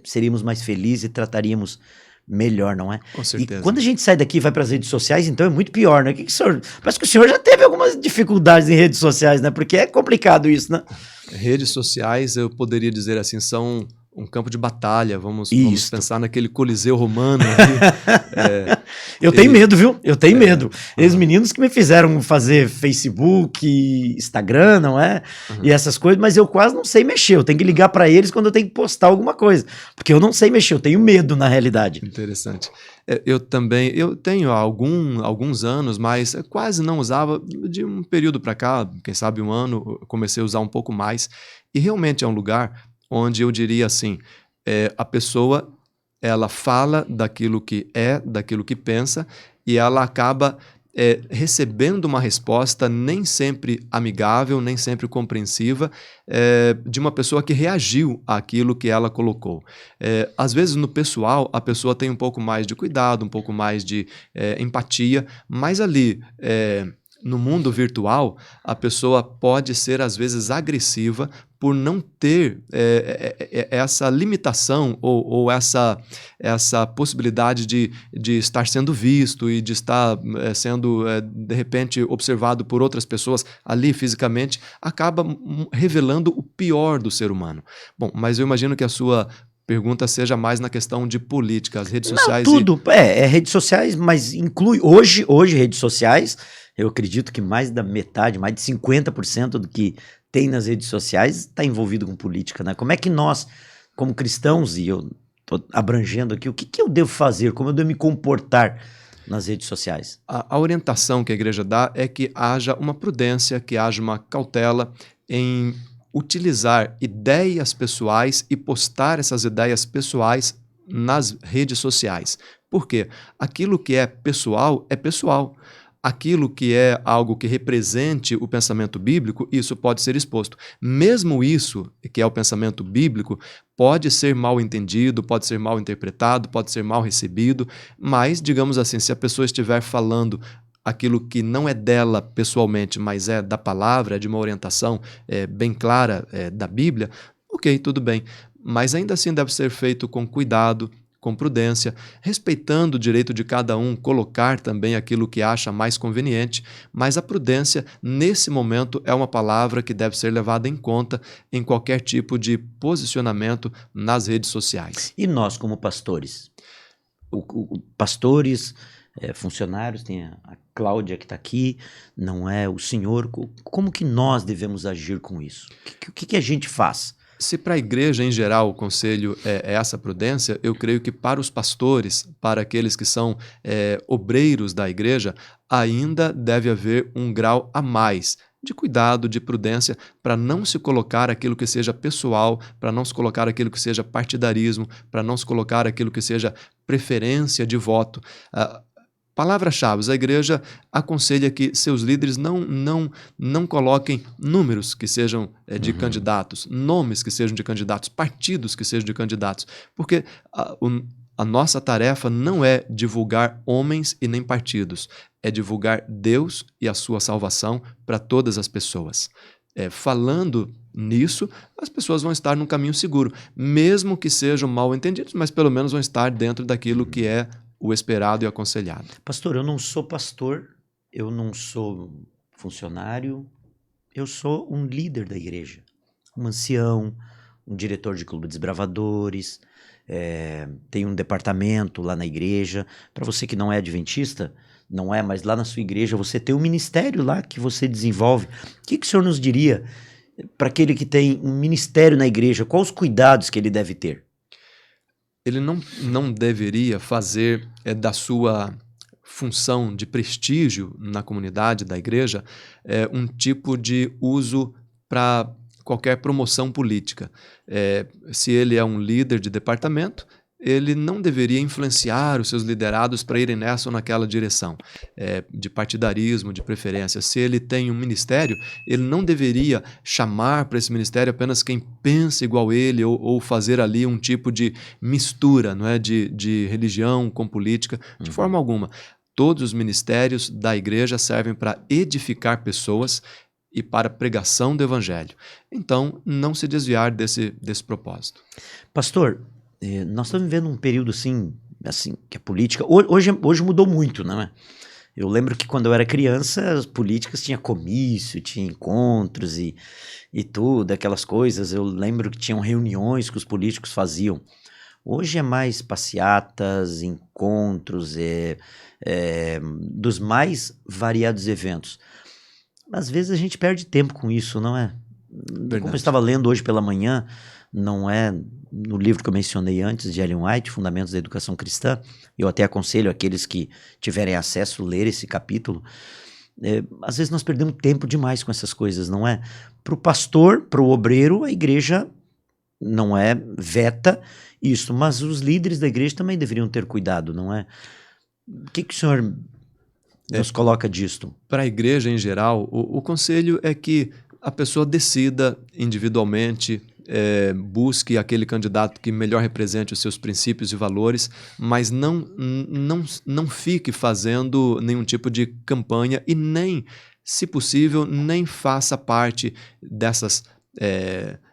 seríamos mais felizes e trataríamos melhor, não é? Com certeza. E quando a gente sai daqui e vai para as redes sociais, então é muito pior, né? Parece que o senhor já teve algumas dificuldades em redes sociais, né? Porque é complicado isso, né? Redes sociais, eu poderia dizer assim, são um campo de batalha, vamos pensar naquele Coliseu romano ali. Eu tenho medo, viu? Eu tenho medo. Eles meninos que me fizeram fazer Facebook, Instagram, não é? E essas coisas, mas eu quase não sei mexer. Eu tenho que ligar para eles quando eu tenho que postar alguma coisa, porque eu não sei mexer, eu tenho medo na realidade. Interessante. Eu tenho alguns anos, mas quase não usava. De um período para cá, quem sabe um ano, comecei a usar um pouco mais. E realmente é um lugar onde eu diria assim, a pessoa, ela fala daquilo que daquilo que pensa, e ela acaba recebendo uma resposta nem sempre amigável, nem sempre compreensiva, de uma pessoa que reagiu àquilo que ela colocou. Às vezes, no pessoal, a pessoa tem um pouco mais de cuidado, um pouco mais de empatia, mas ali... no mundo virtual, a pessoa pode ser, às vezes, agressiva por não ter essa limitação ou essa possibilidade de estar sendo visto e de estar sendo, de repente, observado por outras pessoas ali fisicamente, acaba revelando o pior do ser humano. Bom, mas eu imagino que a sua pergunta seja mais na questão de política, as redes sociais... Não, tudo, redes sociais, mas inclui hoje redes sociais, eu acredito que mais da metade, mais de 50% do que tem nas redes sociais está envolvido com política, né? Como é que nós, como cristãos, e eu estou abrangendo aqui, o que eu devo fazer, como eu devo me comportar nas redes sociais? A orientação que a igreja dá é que haja uma prudência, que haja uma cautela em utilizar ideias pessoais e postar essas ideias pessoais nas redes sociais. Por quê? Aquilo que é pessoal é pessoal. Aquilo que é algo que represente o pensamento bíblico, isso pode ser exposto. Mesmo isso, que é o pensamento bíblico, pode ser mal entendido, pode ser mal interpretado, pode ser mal recebido, mas, digamos assim, se a pessoa estiver falando aquilo que não é dela pessoalmente, mas é da palavra, é de uma orientação bem clara da Bíblia, ok, tudo bem. Mas ainda assim deve ser feito com cuidado, com prudência, respeitando o direito de cada um, colocar também aquilo que acha mais conveniente, mas a prudência, nesse momento, é uma palavra que deve ser levada em conta em qualquer tipo de posicionamento nas redes sociais. E nós, como pastores? Pastores, funcionários, tem a Cláudia que está aqui, não é o senhor, como que nós devemos agir com isso? O que a gente faz? Se para a igreja em geral o conselho é essa prudência, eu creio que para os pastores, para aqueles que são obreiros da igreja, ainda deve haver um grau a mais de cuidado, de prudência, para não se colocar aquilo que seja pessoal, para não se colocar aquilo que seja partidarismo, para não se colocar aquilo que seja preferência de voto. Palavras-chave, a igreja aconselha que seus líderes não coloquem números que sejam de candidatos, nomes que sejam de candidatos, partidos que sejam de candidatos, porque a nossa tarefa não é divulgar homens e nem partidos, é divulgar Deus e a sua salvação para todas as pessoas. Falando nisso, as pessoas vão estar num caminho seguro, mesmo que sejam mal entendidos, mas pelo menos vão estar dentro daquilo que é o esperado e aconselhado. Pastor, eu não sou pastor, eu não sou funcionário, eu sou um líder da igreja, um ancião, um diretor de clube de desbravadores, tem um departamento lá na igreja. Para você que não é adventista, não é, mas lá na sua igreja você tem um ministério lá que você desenvolve. O que o senhor nos diria para aquele que tem um ministério na igreja? Quais os cuidados que ele deve ter? Ele não deveria fazer da sua função de prestígio na comunidade da igreja um tipo de uso para qualquer promoção política. Se ele é um líder de departamento, ele não deveria influenciar os seus liderados para irem nessa ou naquela direção, de partidarismo, de preferência. Se ele tem um ministério, ele não deveria chamar para esse ministério apenas quem pensa igual ele ou fazer ali um tipo de mistura, não é, de religião com política, de forma alguma. Todos os ministérios da igreja servem para edificar pessoas e para a pregação do evangelho. Então, não se desviar desse propósito. Pastor, nós estamos vivendo um período assim que a política hoje mudou muito, não é? Eu lembro que quando eu era criança, as políticas tinha comício, tinha encontros e tudo, aquelas coisas. Eu lembro que tinham reuniões que os políticos faziam. Hoje é mais passeatas, encontros, dos mais variados eventos. Às vezes a gente perde tempo com isso, não é? Verdade. Como eu estava lendo hoje pela manhã, não é no livro que eu mencionei antes, de Ellen White, Fundamentos da Educação Cristã, eu até aconselho aqueles que tiverem acesso a ler esse capítulo. Às vezes nós perdemos tempo demais com essas coisas, não é? Para o pastor, para o obreiro, a igreja não veta isso, mas os líderes da igreja também deveriam ter cuidado, não é? O que o senhor nos coloca disto? Para a igreja em geral, o conselho é que a pessoa decida individualmente, busque aquele candidato que melhor represente os seus princípios e valores, mas não fique fazendo nenhum tipo de campanha e nem, se possível, nem faça parte dessas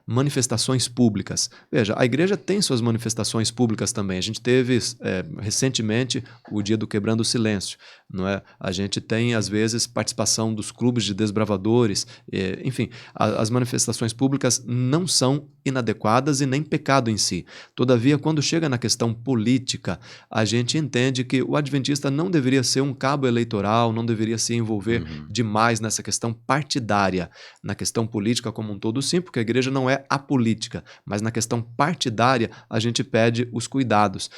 manifestações públicas. Veja, a igreja tem suas manifestações públicas também. A gente teve recentemente o dia do Quebrando o Silêncio, não é? A gente tem, às vezes, participação dos clubes de desbravadores, enfim, as manifestações públicas não são inadequadas e nem pecado em si. Todavia, quando chega na questão política, a gente entende que o adventista não deveria ser um cabo eleitoral, não deveria se envolver demais nessa questão partidária. Na questão política como um todo, sim, porque a igreja não é apolítica, mas na questão partidária a gente pede os cuidados.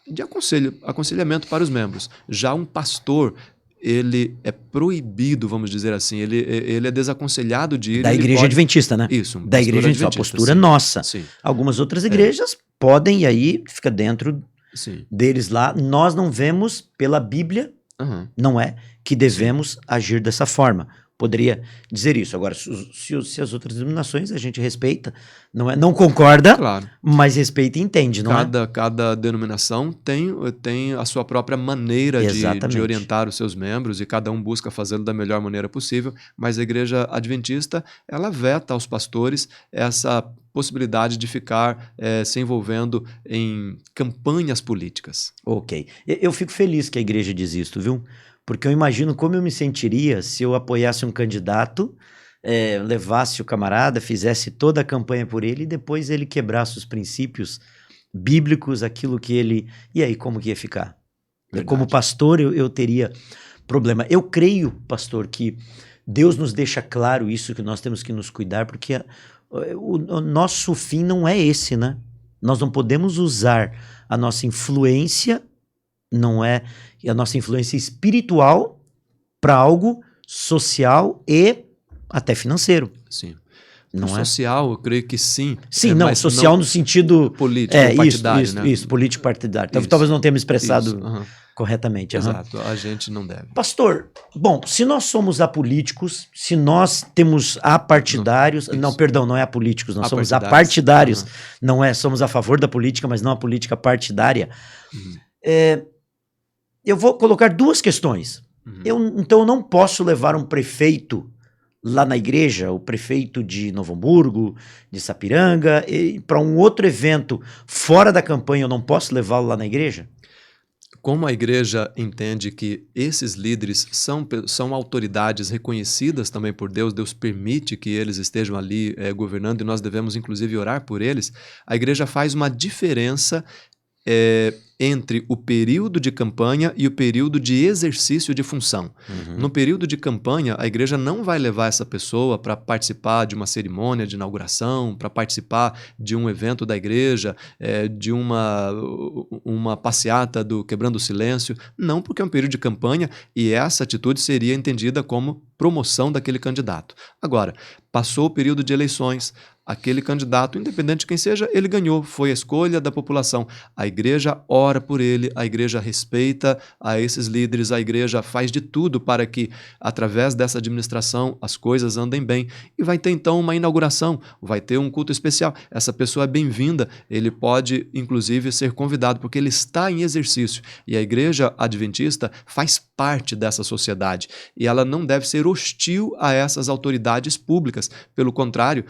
de aconselhamento para os membros. Já um pastor, ele é proibido, vamos dizer assim, ele é desaconselhado de ir... Da igreja adventista, né? Isso. Da igreja adventista, a postura nossa. Sim. Algumas outras igrejas podem, e aí fica dentro deles lá. Nós não vemos pela Bíblia, não é, que devemos agir dessa forma. Poderia dizer isso. Agora, se as outras denominações a gente respeita, não concorda, claro, mas respeita e entende, não é? Cada denominação tem a sua própria maneira de orientar os seus membros, e cada um busca fazê-lo da melhor maneira possível, mas a igreja adventista, ela veta aos pastores essa possibilidade de ficar se envolvendo em campanhas políticas. Ok. Eu fico feliz que a igreja diz isso, viu? Porque eu imagino como eu me sentiria se eu apoiasse um candidato, levasse o camarada, fizesse toda a campanha por ele e depois ele quebrasse os princípios bíblicos, aquilo que ele... E aí, como que ia ficar? Como pastor, eu teria problema. Eu creio, pastor, que Deus nos deixa claro isso, que nós temos que nos cuidar, porque o nosso fim não é esse, né? Nós não podemos usar a nossa influência, não é... E a nossa influência espiritual para algo social e até financeiro. Sim. Não social, eu creio que sim. Sim, não, social no sentido... Político, partidário, né? Isso, político partidário. Talvez não tenha me expressado corretamente. Exato, a gente não deve. Pastor, bom, se nós somos apolíticos, se nós temos apartidários... Perdão, não é apolíticos, nós somos apartidários. Não é, somos a favor da política, mas não a política partidária. Eu vou colocar duas questões. Então eu não posso levar um prefeito lá na igreja, o prefeito de Novo Hamburgo, de Sapiranga, para um outro evento fora da campanha, eu não posso levá-lo lá na igreja? Como a igreja entende que esses líderes são autoridades reconhecidas também por Deus, Deus permite que eles estejam ali governando, e nós devemos inclusive orar por eles, a igreja faz uma diferença entre o período de campanha e o período de exercício de função. No período de campanha, a igreja não vai levar essa pessoa para participar de uma cerimônia de inauguração, para participar de um evento da igreja, de uma passeata do Quebrando o Silêncio. Não, porque é um período de campanha e essa atitude seria entendida como promoção daquele candidato. Agora, passou o período de eleições, aquele candidato, independente de quem seja, ele ganhou, foi a escolha da população. A igreja ora por ele, a igreja respeita a esses líderes, a igreja faz de tudo para que, através dessa administração, as coisas andem bem. E vai ter, então, uma inauguração, vai ter um culto especial. Essa pessoa é bem-vinda, ele pode, inclusive, ser convidado, porque ele está em exercício. E a igreja adventista faz parte dessa sociedade. E ela não deve ser hostil a essas autoridades públicas. Pelo contrário,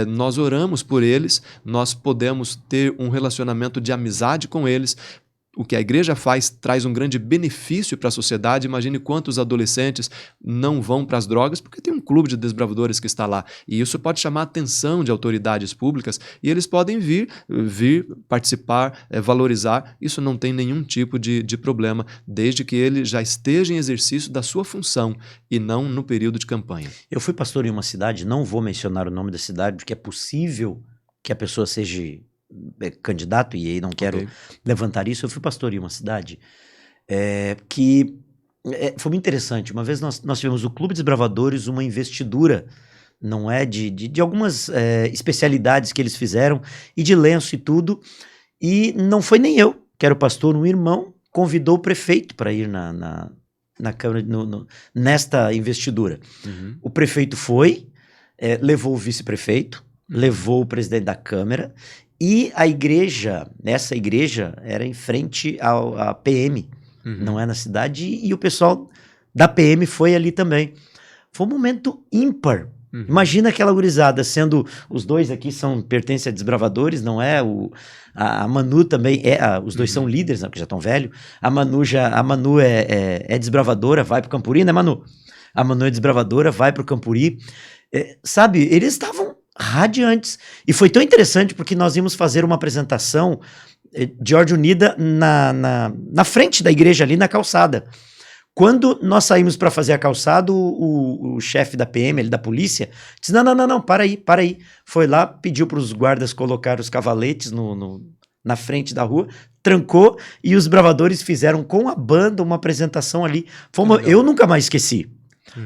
nós oramos por eles, nós podemos ter um relacionamento de amizade com eles. O que a igreja faz traz um grande benefício para a sociedade. Imagine quantos adolescentes não vão para as drogas porque tem um clube de desbravadores que está lá. E isso pode chamar a atenção de autoridades públicas e eles podem vir participar, valorizar. Isso não tem nenhum tipo de problema, desde que ele já esteja em exercício da sua função e não no período de campanha. Eu fui pastor em uma cidade, não vou mencionar o nome da cidade, porque é possível que a pessoa seja... candidato, e aí não quero levantar isso. Eu fui pastor em uma cidade que foi muito interessante. Uma vez nós tivemos o Clube Desbravadores, uma investidura, não é, de algumas especialidades que eles fizeram, e de lenço e tudo, e não foi nem eu, que era o pastor, um irmão convidou o prefeito para ir na Câmara, nesta investidura. O prefeito foi, levou o vice-prefeito, levou o presidente da Câmara. E a igreja, essa igreja era em frente à PM, não é na cidade, e o pessoal da PM foi ali também. Foi um momento ímpar. Imagina aquela gurizada, sendo os dois aqui pertencem a desbravadores, não é? A Manu também os dois são líderes, né, porque já estão velhos. A Manu é desbravadora, vai pro Campuri, né, Manu? A Manu é desbravadora, vai pro Campuri. Sabe, eles estavam radiantes. E foi tão interessante porque nós íamos fazer uma apresentação de ordem unida na frente da igreja, ali na calçada. Quando nós saímos para fazer a calçada, o chefe da PM, da polícia, disse, não, para aí. Foi lá, pediu para os guardas colocar os cavaletes na frente da rua, trancou e os Bravadores fizeram com a banda uma apresentação ali. Eu nunca mais esqueci.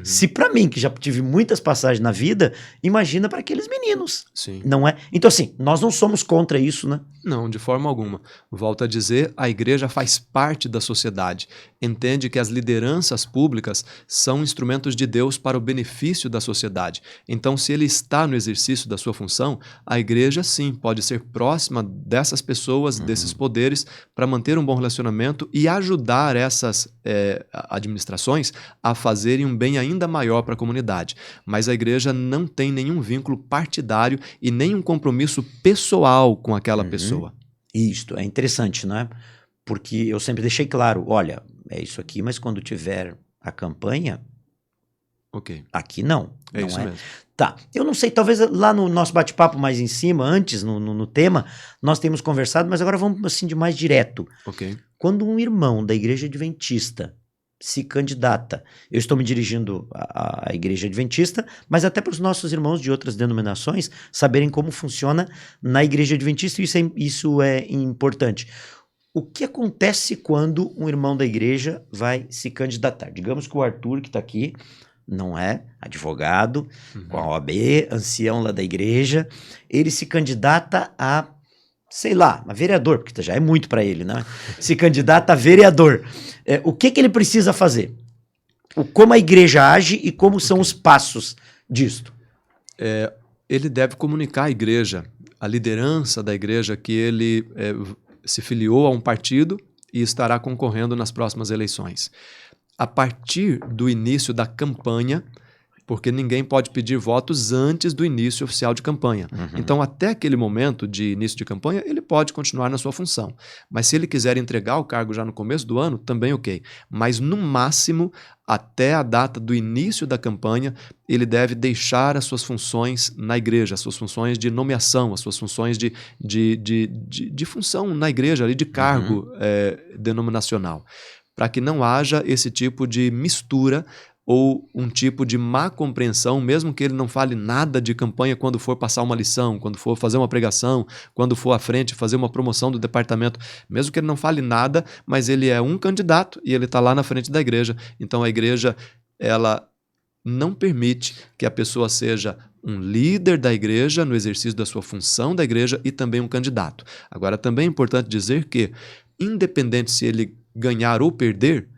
Se pra mim, que já tive muitas passagens na vida, imagina para aqueles meninos. Sim. Não é? Então assim, nós não somos contra isso, né? Não, de forma alguma. Volto a dizer, a igreja faz parte da sociedade. Entende que as lideranças públicas são instrumentos de Deus para o benefício da sociedade. Então, se ele está no exercício da sua função, a igreja, sim, pode ser próxima dessas pessoas, desses poderes, para manter um bom relacionamento e ajudar essas administrações a fazerem um bem ainda maior para a comunidade. Mas a igreja não tem nenhum vínculo partidário e nenhum compromisso pessoal com aquela pessoa. Isto é interessante, né? Porque eu sempre deixei claro, olha, é isso aqui, mas quando tiver a campanha, aqui não. É não isso é? mesmo. Tá, eu não sei, talvez lá no nosso bate-papo mais em cima, antes, no tema, nós temos conversado, mas agora vamos assim de mais direto. Quando um irmão da igreja adventista se candidata, eu estou me dirigindo à igreja adventista, mas até para os nossos irmãos de outras denominações saberem como funciona na igreja adventista, e isso é importante. O que acontece quando um irmão da igreja vai se candidatar? Digamos que o Arthur, que está aqui, não é advogado, com a OAB, ancião lá da igreja, ele se candidata a, sei lá, a vereador, porque já é muito para ele, né? Se candidata a vereador. O que ele precisa fazer? Como a igreja age e como são os passos disto? Ele deve comunicar à igreja, à liderança da igreja, que ele se filiou a um partido e estará concorrendo nas próximas eleições. A partir do início da campanha, porque ninguém pode pedir votos antes do início oficial de campanha. Então, até aquele momento de início de campanha, ele pode continuar na sua função. Mas se ele quiser entregar o cargo já no começo do ano, também ok. Mas, no máximo, até a data do início da campanha, ele deve deixar as suas funções na igreja, as suas funções de nomeação, as suas funções de função na igreja, ali, de cargo denominacional, para que não haja esse tipo de mistura ou um tipo de má compreensão, mesmo que ele não fale nada de campanha quando for passar uma lição, quando for fazer uma pregação, quando for à frente fazer uma promoção do departamento, mesmo que ele não fale nada, mas ele é um candidato e ele está lá na frente da igreja. Então a igreja, ela não permite que a pessoa seja um líder da igreja no exercício da sua função da igreja e também um candidato. Agora, também é importante dizer que, independente se ele ganhar ou perder,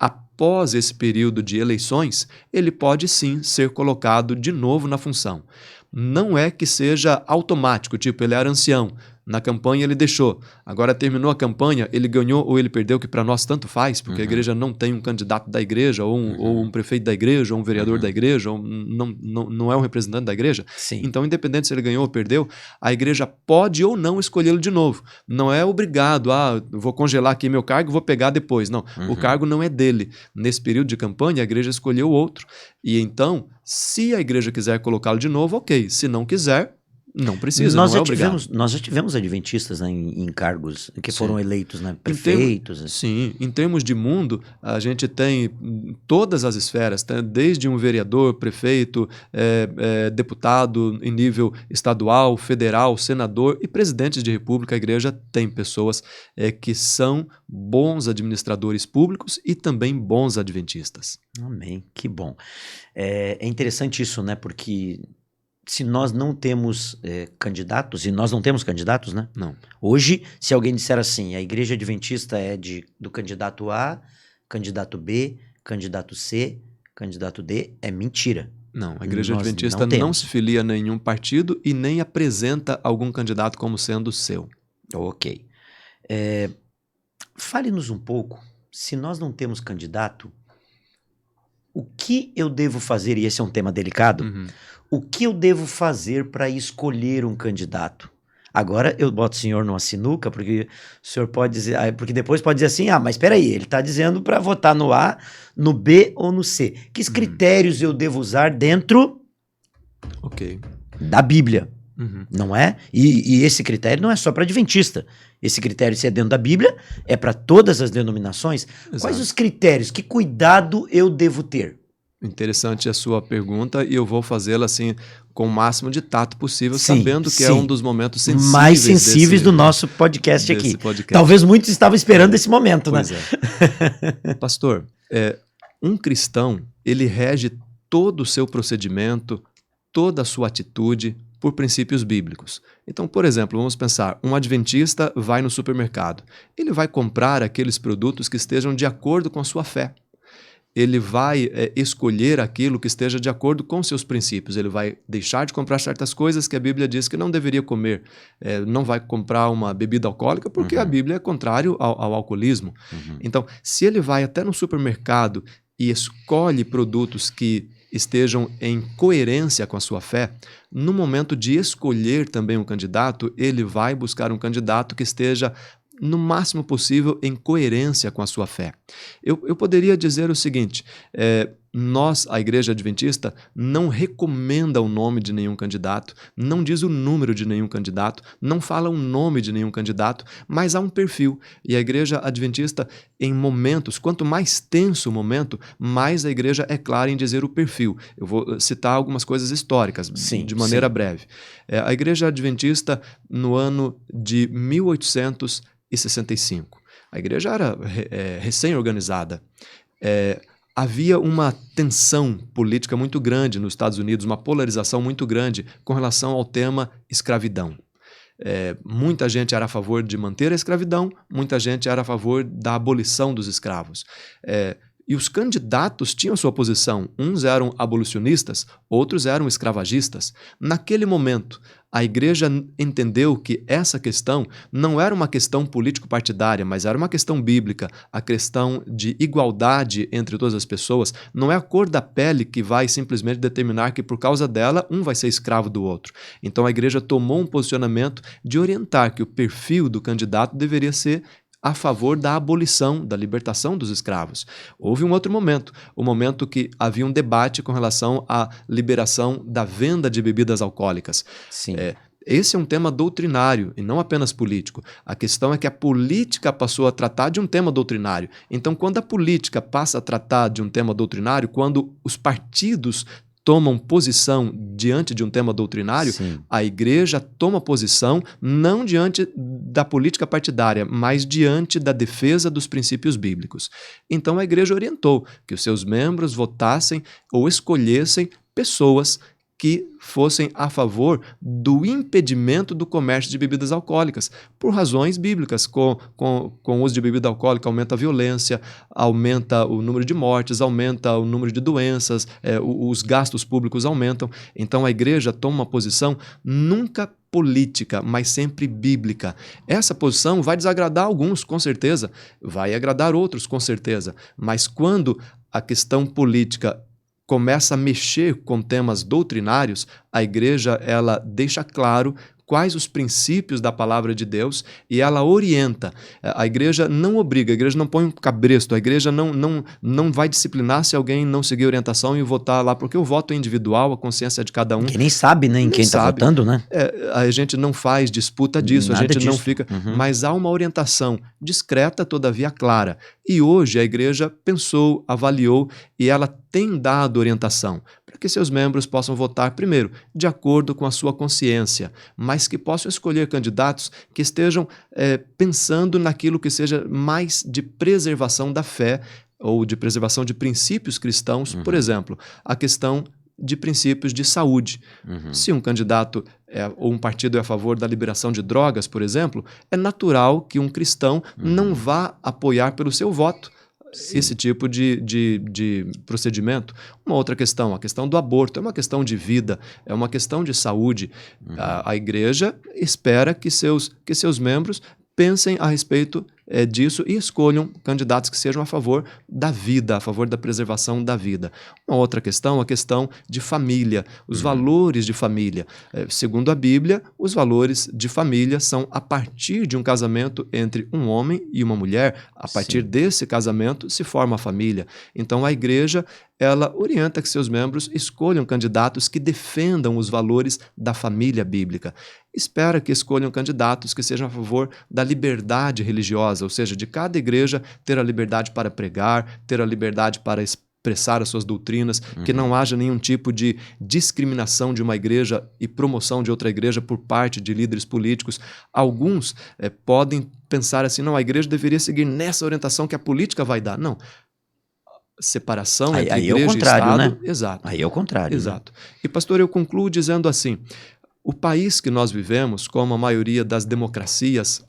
após esse período de eleições, ele pode sim ser colocado de novo na função. Não é que seja automático, tipo, ele era ancião, na campanha ele deixou, agora terminou a campanha, ele ganhou ou ele perdeu, que para nós tanto faz, porque a igreja não tem um candidato da igreja, ou um prefeito da igreja, ou um vereador da igreja, ou não é um representante da igreja. Sim. Então, independente se ele ganhou ou perdeu, a igreja pode ou não escolhê-lo de novo. Não é obrigado, vou congelar aqui meu cargo e vou pegar depois. Não, o cargo não é dele. Nesse período de campanha, a igreja escolheu outro. E então, se a igreja quiser colocá-lo de novo, ok. Se não quiser, não precisa, não é obrigado. Nós já tivemos adventistas, né, em cargos que foram eleitos, né, prefeitos. Sim, em termos de mundo, a gente tem todas as esferas, desde um vereador, prefeito, deputado em nível estadual, federal, senador e presidentes de república. A igreja tem pessoas que são bons administradores públicos e também bons adventistas. Amém, que bom. É interessante isso, né, porque se nós não temos candidatos, e nós não temos candidatos, né? Não. Hoje, se alguém disser assim, a igreja adventista é do candidato A, candidato B, candidato C, candidato D, é mentira. Não, a igreja adventista não se filia a nenhum partido e nem apresenta algum candidato como sendo seu. Ok. Fale-nos um pouco, se nós não temos candidato, o que eu devo fazer, e esse é um tema delicado, o que eu devo fazer para escolher um candidato? Agora eu boto o senhor numa sinuca, porque o senhor pode dizer, porque depois pode dizer assim, mas espera aí, ele está dizendo para votar no A, no B ou no C. Que critérios eu devo usar dentro da Bíblia? Não é? E esse critério não é só para adventista. Esse critério, se é dentro da Bíblia, é para todas as denominações. Exato. Quais os critérios? Que cuidado eu devo ter? Interessante a sua pergunta e eu vou fazê-la assim com o máximo de tato possível, sabendo que é um dos momentos sensíveis mais sensíveis do nosso podcast aqui. Talvez muitos estavam esperando esse momento, pois né? Pastor, um cristão, ele rege todo o seu procedimento, toda a sua atitude por princípios bíblicos. Então, por exemplo, vamos pensar, um adventista vai no supermercado. Ele vai comprar aqueles produtos que estejam de acordo com a sua fé. Ele vai escolher aquilo que esteja de acordo com seus princípios. Ele vai deixar de comprar certas coisas que a Bíblia diz que não deveria comer. Não vai comprar uma bebida alcoólica porque a Bíblia é contrário ao alcoolismo. Então, se ele vai até no supermercado e escolhe produtos que estejam em coerência com a sua fé, no momento de escolher também um candidato, ele vai buscar um candidato que esteja no máximo possível em coerência com a sua fé. Eu poderia dizer o seguinte, nós, a Igreja Adventista, não recomenda o nome de nenhum candidato, não diz o número de nenhum candidato, não fala o nome de nenhum candidato, mas há um perfil. E a Igreja Adventista, em momentos, quanto mais tenso o momento, mais a Igreja é clara em dizer o perfil. Eu vou citar algumas coisas históricas, de maneira breve. A Igreja Adventista, no ano de 1865, a igreja era recém-organizada. Havia uma tensão política muito grande nos Estados Unidos, uma polarização muito grande com relação ao tema escravidão. Muita gente era a favor de manter a escravidão, muita gente era a favor da abolição dos escravos. E os candidatos tinham sua posição. Uns eram abolicionistas, outros eram escravagistas. Naquele momento, a igreja entendeu que essa questão não era uma questão político-partidária, mas era uma questão bíblica, a questão de igualdade entre todas as pessoas. Não é a cor da pele que vai simplesmente determinar que, por causa dela, um vai ser escravo do outro. Então, a igreja tomou um posicionamento de orientar que o perfil do candidato deveria ser a favor da abolição, da libertação dos escravos. Houve um outro momento, o momento que havia um debate com relação à liberação da venda de bebidas alcoólicas. Sim. Esse é um tema doutrinário e não apenas político. A questão é que a política passou a tratar de um tema doutrinário. Então, quando a política passa a tratar de um tema doutrinário, quando os partidos tomam posição diante de um tema doutrinário, sim, a igreja toma posição não diante da política partidária, mas diante da defesa dos princípios bíblicos. Então a igreja orientou que os seus membros votassem ou escolhessem pessoas que fossem a favor do impedimento do comércio de bebidas alcoólicas, por razões bíblicas. Com o uso de bebida alcoólica aumenta a violência, aumenta o número de mortes, aumenta o número de doenças, os gastos públicos aumentam. Então a igreja toma uma posição nunca política, mas sempre bíblica. Essa posição vai desagradar alguns, com certeza, vai agradar outros, com certeza, mas quando a questão política começa a mexer com temas doutrinários, a igreja ela deixa claro quais os princípios da palavra de Deus e ela orienta. A igreja não obriga, a igreja não põe um cabresto, a igreja não vai disciplinar se alguém não seguir a orientação e votar lá, porque o voto é individual, a consciência é de cada um. Que nem sabe, né, em quem está votando, né? A gente não faz disputa disso, nada a gente disso. Não fica... Mas há uma orientação discreta, todavia clara. E hoje a igreja pensou, avaliou e ela tem dado orientação para que seus membros possam votar, primeiro, de acordo com a sua consciência, mas que possam escolher candidatos que estejam pensando naquilo que seja mais de preservação da fé ou de preservação de princípios cristãos, por exemplo, a questão de princípios de saúde. Se um candidato ou um partido é a favor da liberação de drogas, por exemplo, é natural que um cristão não vá apoiar pelo seu voto esse tipo de procedimento. Uma outra questão, a questão do aborto, é uma questão de vida, é uma questão de saúde. A igreja espera que seus membros pensem a respeito disso e escolham candidatos que sejam a favor da vida, a favor da preservação da vida. Uma outra questão, a questão de família, os valores de família. Segundo a Bíblia, os valores de família são a partir de um casamento entre um homem e uma mulher. A partir desse casamento se forma a família. Então a igreja ela orienta que seus membros escolham candidatos que defendam os valores da família bíblica. Espera que escolham candidatos que sejam a favor da liberdade religiosa, ou seja, de cada igreja ter a liberdade para pregar, ter a liberdade para expressar as suas doutrinas, que não haja nenhum tipo de discriminação de uma igreja e promoção de outra igreja por parte de líderes políticos. Alguns podem pensar assim, não, a igreja deveria seguir nessa orientação que a política vai dar. Não. Separação entre igreja é o contrário, e Estado. né? Exato. Aí é o contrário. Exato. Né? E, pastor, eu concluo dizendo assim, o país que nós vivemos, como a maioria das democracias,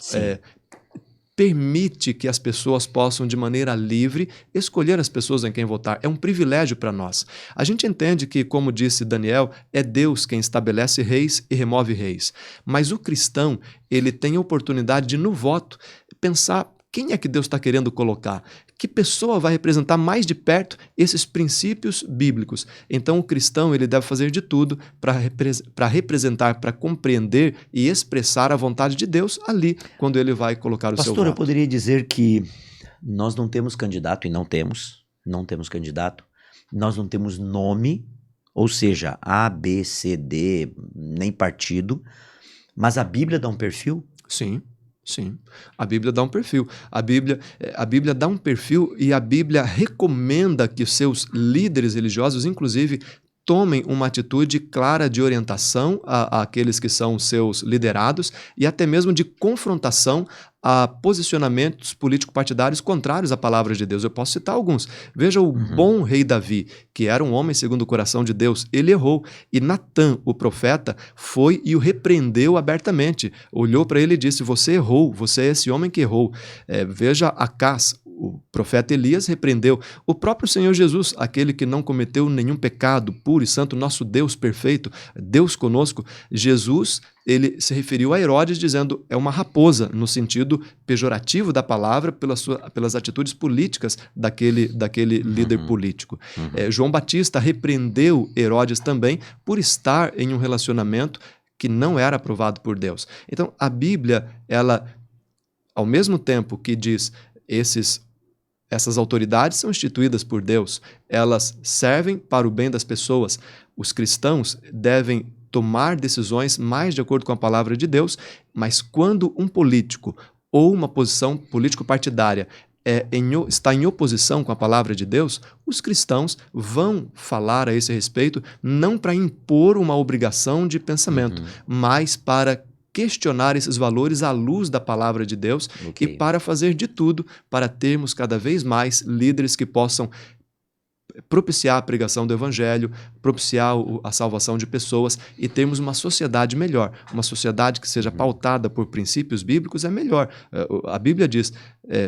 permite que as pessoas possam, de maneira livre, escolher as pessoas em quem votar. É um privilégio para nós. A gente entende que, como disse Daniel, é Deus quem estabelece reis e remove reis. Mas o cristão, ele tem a oportunidade de, no voto, pensar quem é que Deus está querendo colocar? Que pessoa vai representar mais de perto esses princípios bíblicos? Então, o cristão ele deve fazer de tudo para representar, para compreender e expressar a vontade de Deus ali, quando ele vai colocar o seu voto. Pastor, eu poderia dizer que nós não temos candidato, e não temos candidato, nós não temos nome, ou seja, A, B, C, D, nem partido, mas a Bíblia dá um perfil? Sim. Sim, a Bíblia dá um perfil. A Bíblia dá um perfil e a Bíblia recomenda que os seus líderes religiosos, inclusive, tomem uma atitude clara de orientação àqueles que são seus liderados e até mesmo de confrontação a posicionamentos político-partidários contrários à palavra de Deus. Eu posso citar alguns. Veja o bom rei Davi, que era um homem segundo o coração de Deus. Ele errou. E Natã, o profeta, foi e o repreendeu abertamente. Olhou para ele e disse, você errou, você é esse homem que errou. Veja Acás, o profeta Elias repreendeu. O próprio Senhor Jesus, aquele que não cometeu nenhum pecado, puro e santo, nosso Deus perfeito, Deus conosco, Jesus, ele se referiu a Herodes dizendo é uma raposa, no sentido pejorativo da palavra, pelas atitudes políticas daquele líder político. João Batista repreendeu Herodes também por estar em um relacionamento que não era aprovado por Deus. Então, a Bíblia, ela, ao mesmo tempo que diz essas autoridades são instituídas por Deus, elas servem para o bem das pessoas. Os cristãos devem tomar decisões mais de acordo com a palavra de Deus, mas quando um político ou uma posição político-partidária está em oposição com a palavra de Deus, os cristãos vão falar a esse respeito não para impor uma obrigação de pensamento, mas para questionar esses valores à luz da palavra de Deus e para fazer de tudo para termos cada vez mais líderes que possam propiciar a pregação do evangelho, propiciar a salvação de pessoas e termos uma sociedade melhor. Uma sociedade que seja pautada por princípios bíblicos é melhor. A Bíblia diz,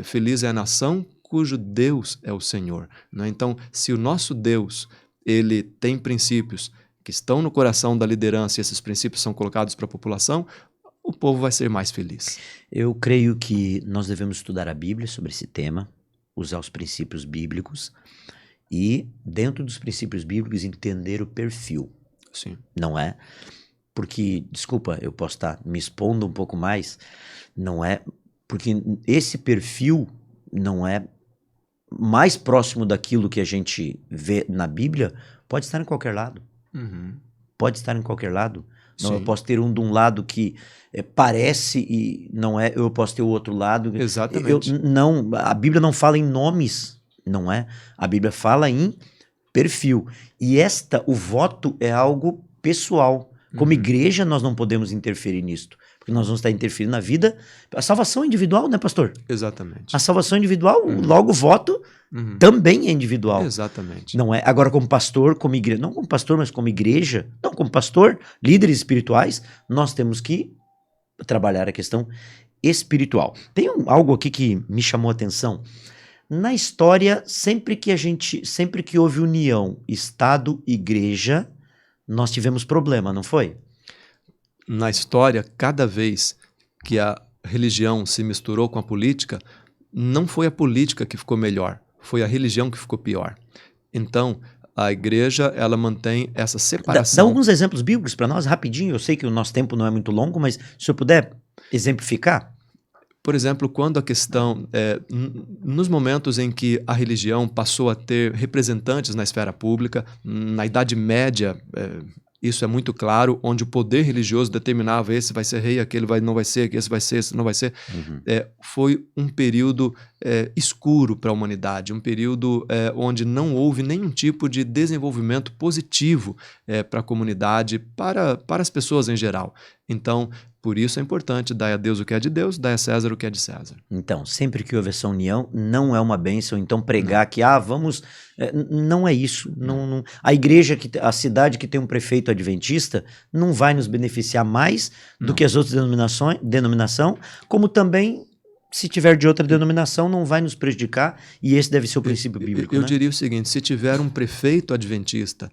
feliz é a nação cujo Deus é o Senhor. Né? Então, se o nosso Deus ele tem princípios que estão no coração da liderança e esses princípios são colocados para a população, o povo vai ser mais feliz. Eu creio que nós devemos estudar a Bíblia sobre esse tema, usar os princípios bíblicos e, dentro dos princípios bíblicos, entender o perfil. Sim. Não é? Porque, desculpa, eu posso estar me expondo um pouco mais, não é? Porque esse perfil não é mais próximo daquilo que a gente vê na Bíblia, pode estar em qualquer lado. Pode estar em qualquer lado. Não, eu posso ter de um lado que parece e não é, eu posso ter o outro lado. Exatamente. A Bíblia não fala em nomes, não é? A Bíblia fala em perfil. E o voto é algo pessoal. Como igreja, nós não podemos interferir nisto. Porque nós vamos estar interferindo na vida. A salvação é individual, né, pastor? Exatamente. A salvação é individual, logo o voto também é individual. Exatamente. Não é? Agora, como pastor, como igreja, não como pastor, mas como igreja, não como pastor, líderes espirituais, nós temos que trabalhar a questão espiritual. Tem algo aqui que me chamou a atenção. Na história, sempre que houve união, Estado, igreja, nós tivemos problema, não foi? Na história, cada vez que a religião se misturou com a política, não foi a política que ficou melhor, foi a religião que ficou pior. Então, a igreja, ela mantém essa separação. Dá alguns exemplos bíblicos para nós, rapidinho. Eu sei que o nosso tempo não é muito longo, mas se o senhor puder exemplificar. Por exemplo, quando a questão, nos momentos em que a religião passou a ter representantes na esfera pública, na Idade Média, isso é muito claro, onde o poder religioso determinava esse vai ser rei, aquele não vai ser, esse vai ser, esse não vai ser. Foi um período escuro para a humanidade, um período onde não houve nenhum tipo de desenvolvimento positivo para a comunidade, para as pessoas em geral. Então, por isso é importante dar a Deus o que é de Deus, dar a César o que é de César. Então, sempre que houve essa união, não é uma bênção. Então, pregar que, vamos... não é isso. Não, a igreja, a cidade que tem um prefeito adventista, não vai nos beneficiar mais do que as outras denominações, como também, se tiver de outra denominação, não vai nos prejudicar, e esse deve ser o princípio bíblico. Eu diria o seguinte, se tiver um prefeito adventista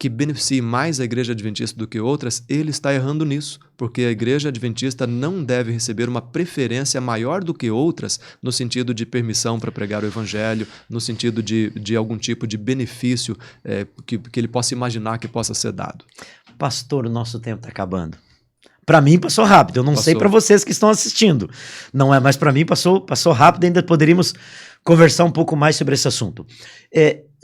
que beneficie mais a igreja adventista do que outras, ele está errando nisso, porque a igreja adventista não deve receber uma preferência maior do que outras no sentido de permissão para pregar o evangelho, no sentido de algum tipo de benefício que ele possa imaginar que possa ser dado. Pastor, o nosso tempo está acabando. Para mim passou rápido, eu não sei para vocês que estão assistindo, não é, mas para mim passou rápido, ainda poderíamos conversar um pouco mais sobre esse assunto.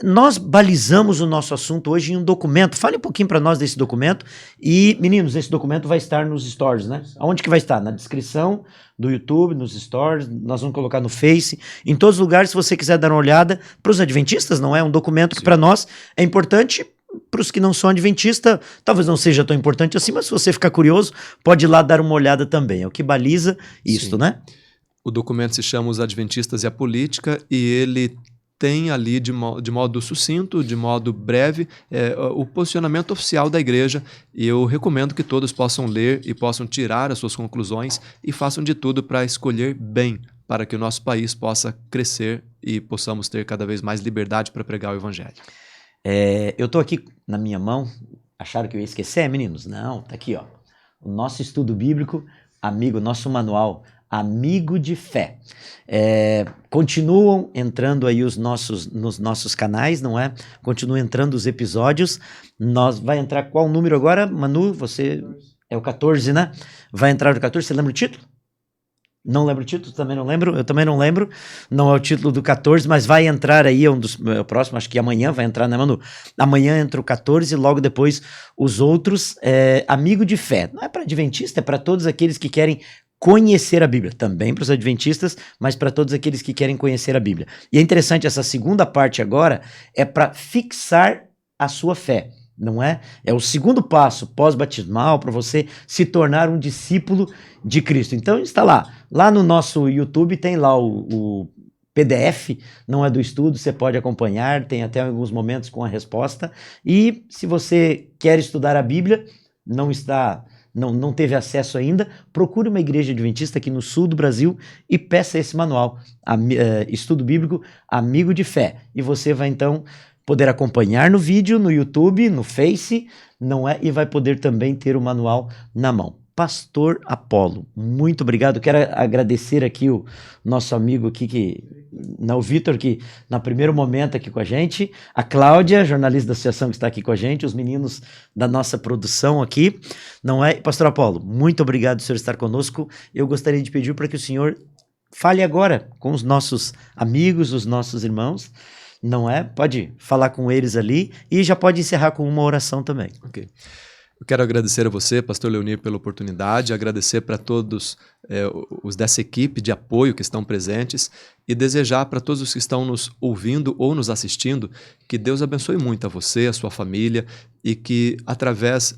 Nós balizamos o nosso assunto hoje em um documento. Fale um pouquinho para nós desse documento. E, meninos, esse documento vai estar nos stories, né? Aonde que vai estar? Na descrição do YouTube, nos stories, nós vamos colocar no Face, em todos os lugares, se você quiser dar uma olhada. Para os adventistas, não é? Um documento que para nós é importante. Para os que não são adventistas, talvez não seja tão importante assim, mas se você ficar curioso, pode ir lá dar uma olhada também. É o que baliza isto, né? O documento se chama Os Adventistas e a Política, e ele tem ali de modo sucinto, de modo breve, o posicionamento oficial da igreja, e eu recomendo que todos possam ler e possam tirar as suas conclusões e façam de tudo para escolher bem, para que o nosso país possa crescer e possamos ter cada vez mais liberdade para pregar o evangelho. Eu estou aqui na minha mão, acharam que eu ia esquecer, meninos? Não, tá aqui, ó. O nosso estudo bíblico, amigo, nosso manual, Amigo de Fé. Continuam entrando aí nos nossos canais, não é? Continuam entrando os episódios. Vai entrar qual número agora? Manu, você é o 14, né? Vai entrar o 14, você lembra o título? Não lembro o título, também não lembro, eu também não lembro, não é o título do 14, mas vai entrar aí, o próximo, acho que amanhã vai entrar, né, Manu? Amanhã entra o 14 e logo depois os outros, Amigo de Fé. Não é para adventista, é para todos aqueles que querem conhecer a Bíblia, também para os adventistas, mas para todos aqueles que querem conhecer a Bíblia. E é interessante, essa segunda parte agora é para fixar a sua fé. Não é? É o segundo passo pós-batismal para você se tornar um discípulo de Cristo. Então está lá no nosso YouTube tem lá o PDF, não é do estudo, você pode acompanhar, tem até alguns momentos com a resposta. E se você quer estudar a Bíblia, não teve acesso ainda, procure uma igreja adventista aqui no sul do Brasil e peça esse manual, Estudo Bíblico Amigo de Fé. E você vai então poder acompanhar no vídeo, no YouTube, no Face, não é? E vai poder também ter o manual na mão. Pastor Apolo, muito obrigado. Quero agradecer aqui o nosso amigo aqui, o Vitor, que no primeiro momento aqui com a gente, a Cláudia, jornalista da associação que está aqui com a gente, os meninos da nossa produção aqui, não é? Pastor Apolo, muito obrigado por o senhor estar conosco. Eu gostaria de pedir para que o senhor fale agora com os nossos amigos, os nossos irmãos, não é? Pode falar com eles ali e já pode encerrar com uma oração também. Ok. Eu quero agradecer a você, pastor Leonir, pela oportunidade, agradecer para todos os dessa equipe de apoio que estão presentes e desejar para todos os que estão nos ouvindo ou nos assistindo que Deus abençoe muito a você, a sua família e que através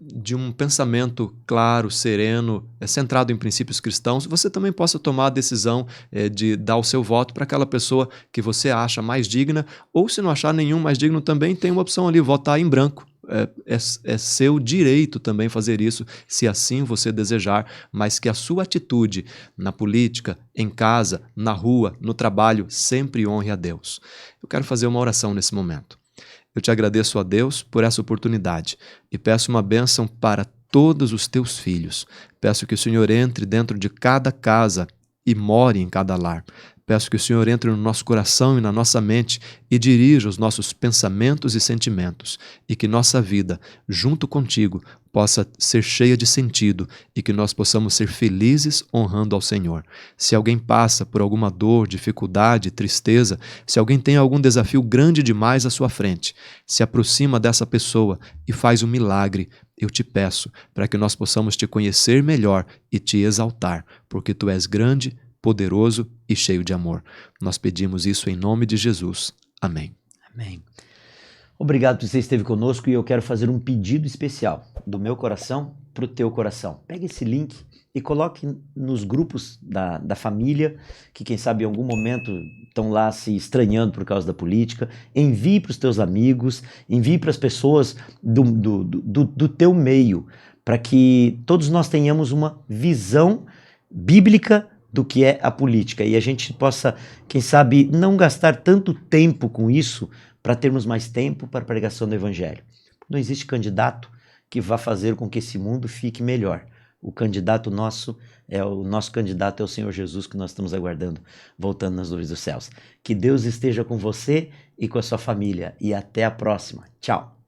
de um pensamento claro, sereno, centrado em princípios cristãos, você também possa tomar a decisão de dar o seu voto para aquela pessoa que você acha mais digna, ou se não achar nenhum mais digno também, tem uma opção ali, votar em branco. É seu direito também fazer isso, se assim você desejar, mas que a sua atitude na política, em casa, na rua, no trabalho, sempre honre a Deus. Eu quero fazer uma oração nesse momento. Eu te agradeço a Deus por essa oportunidade e peço uma bênção para todos os teus filhos. Peço que o Senhor entre dentro de cada casa e more em cada lar. Peço que o Senhor entre no nosso coração e na nossa mente e dirija os nossos pensamentos e sentimentos, e que nossa vida, junto contigo, possa ser cheia de sentido e que nós possamos ser felizes honrando ao Senhor. Se alguém passa por alguma dor, dificuldade, tristeza, se alguém tem algum desafio grande demais à sua frente, se aproxima dessa pessoa e faz um milagre, eu te peço, para que nós possamos te conhecer melhor e te exaltar, porque tu és grande, poderoso e cheio de amor. Nós pedimos isso em nome de Jesus. Amém. Amém. Obrigado por você esteve conosco e eu quero fazer um pedido especial do meu coração para o teu coração. Pegue esse link e coloque nos grupos da família, que quem sabe em algum momento estão lá se estranhando por causa da política. Envie para os teus amigos, envie para as pessoas do teu meio, para que todos nós tenhamos uma visão bíblica do que é a política e a gente possa, quem sabe, não gastar tanto tempo com isso para termos mais tempo para a pregação do Evangelho. Não existe candidato que vá fazer com que esse mundo fique melhor. O nosso candidato é o Senhor Jesus, que nós estamos aguardando, voltando nas nuvens dos céus. Que Deus esteja com você e com a sua família. E até a próxima. Tchau.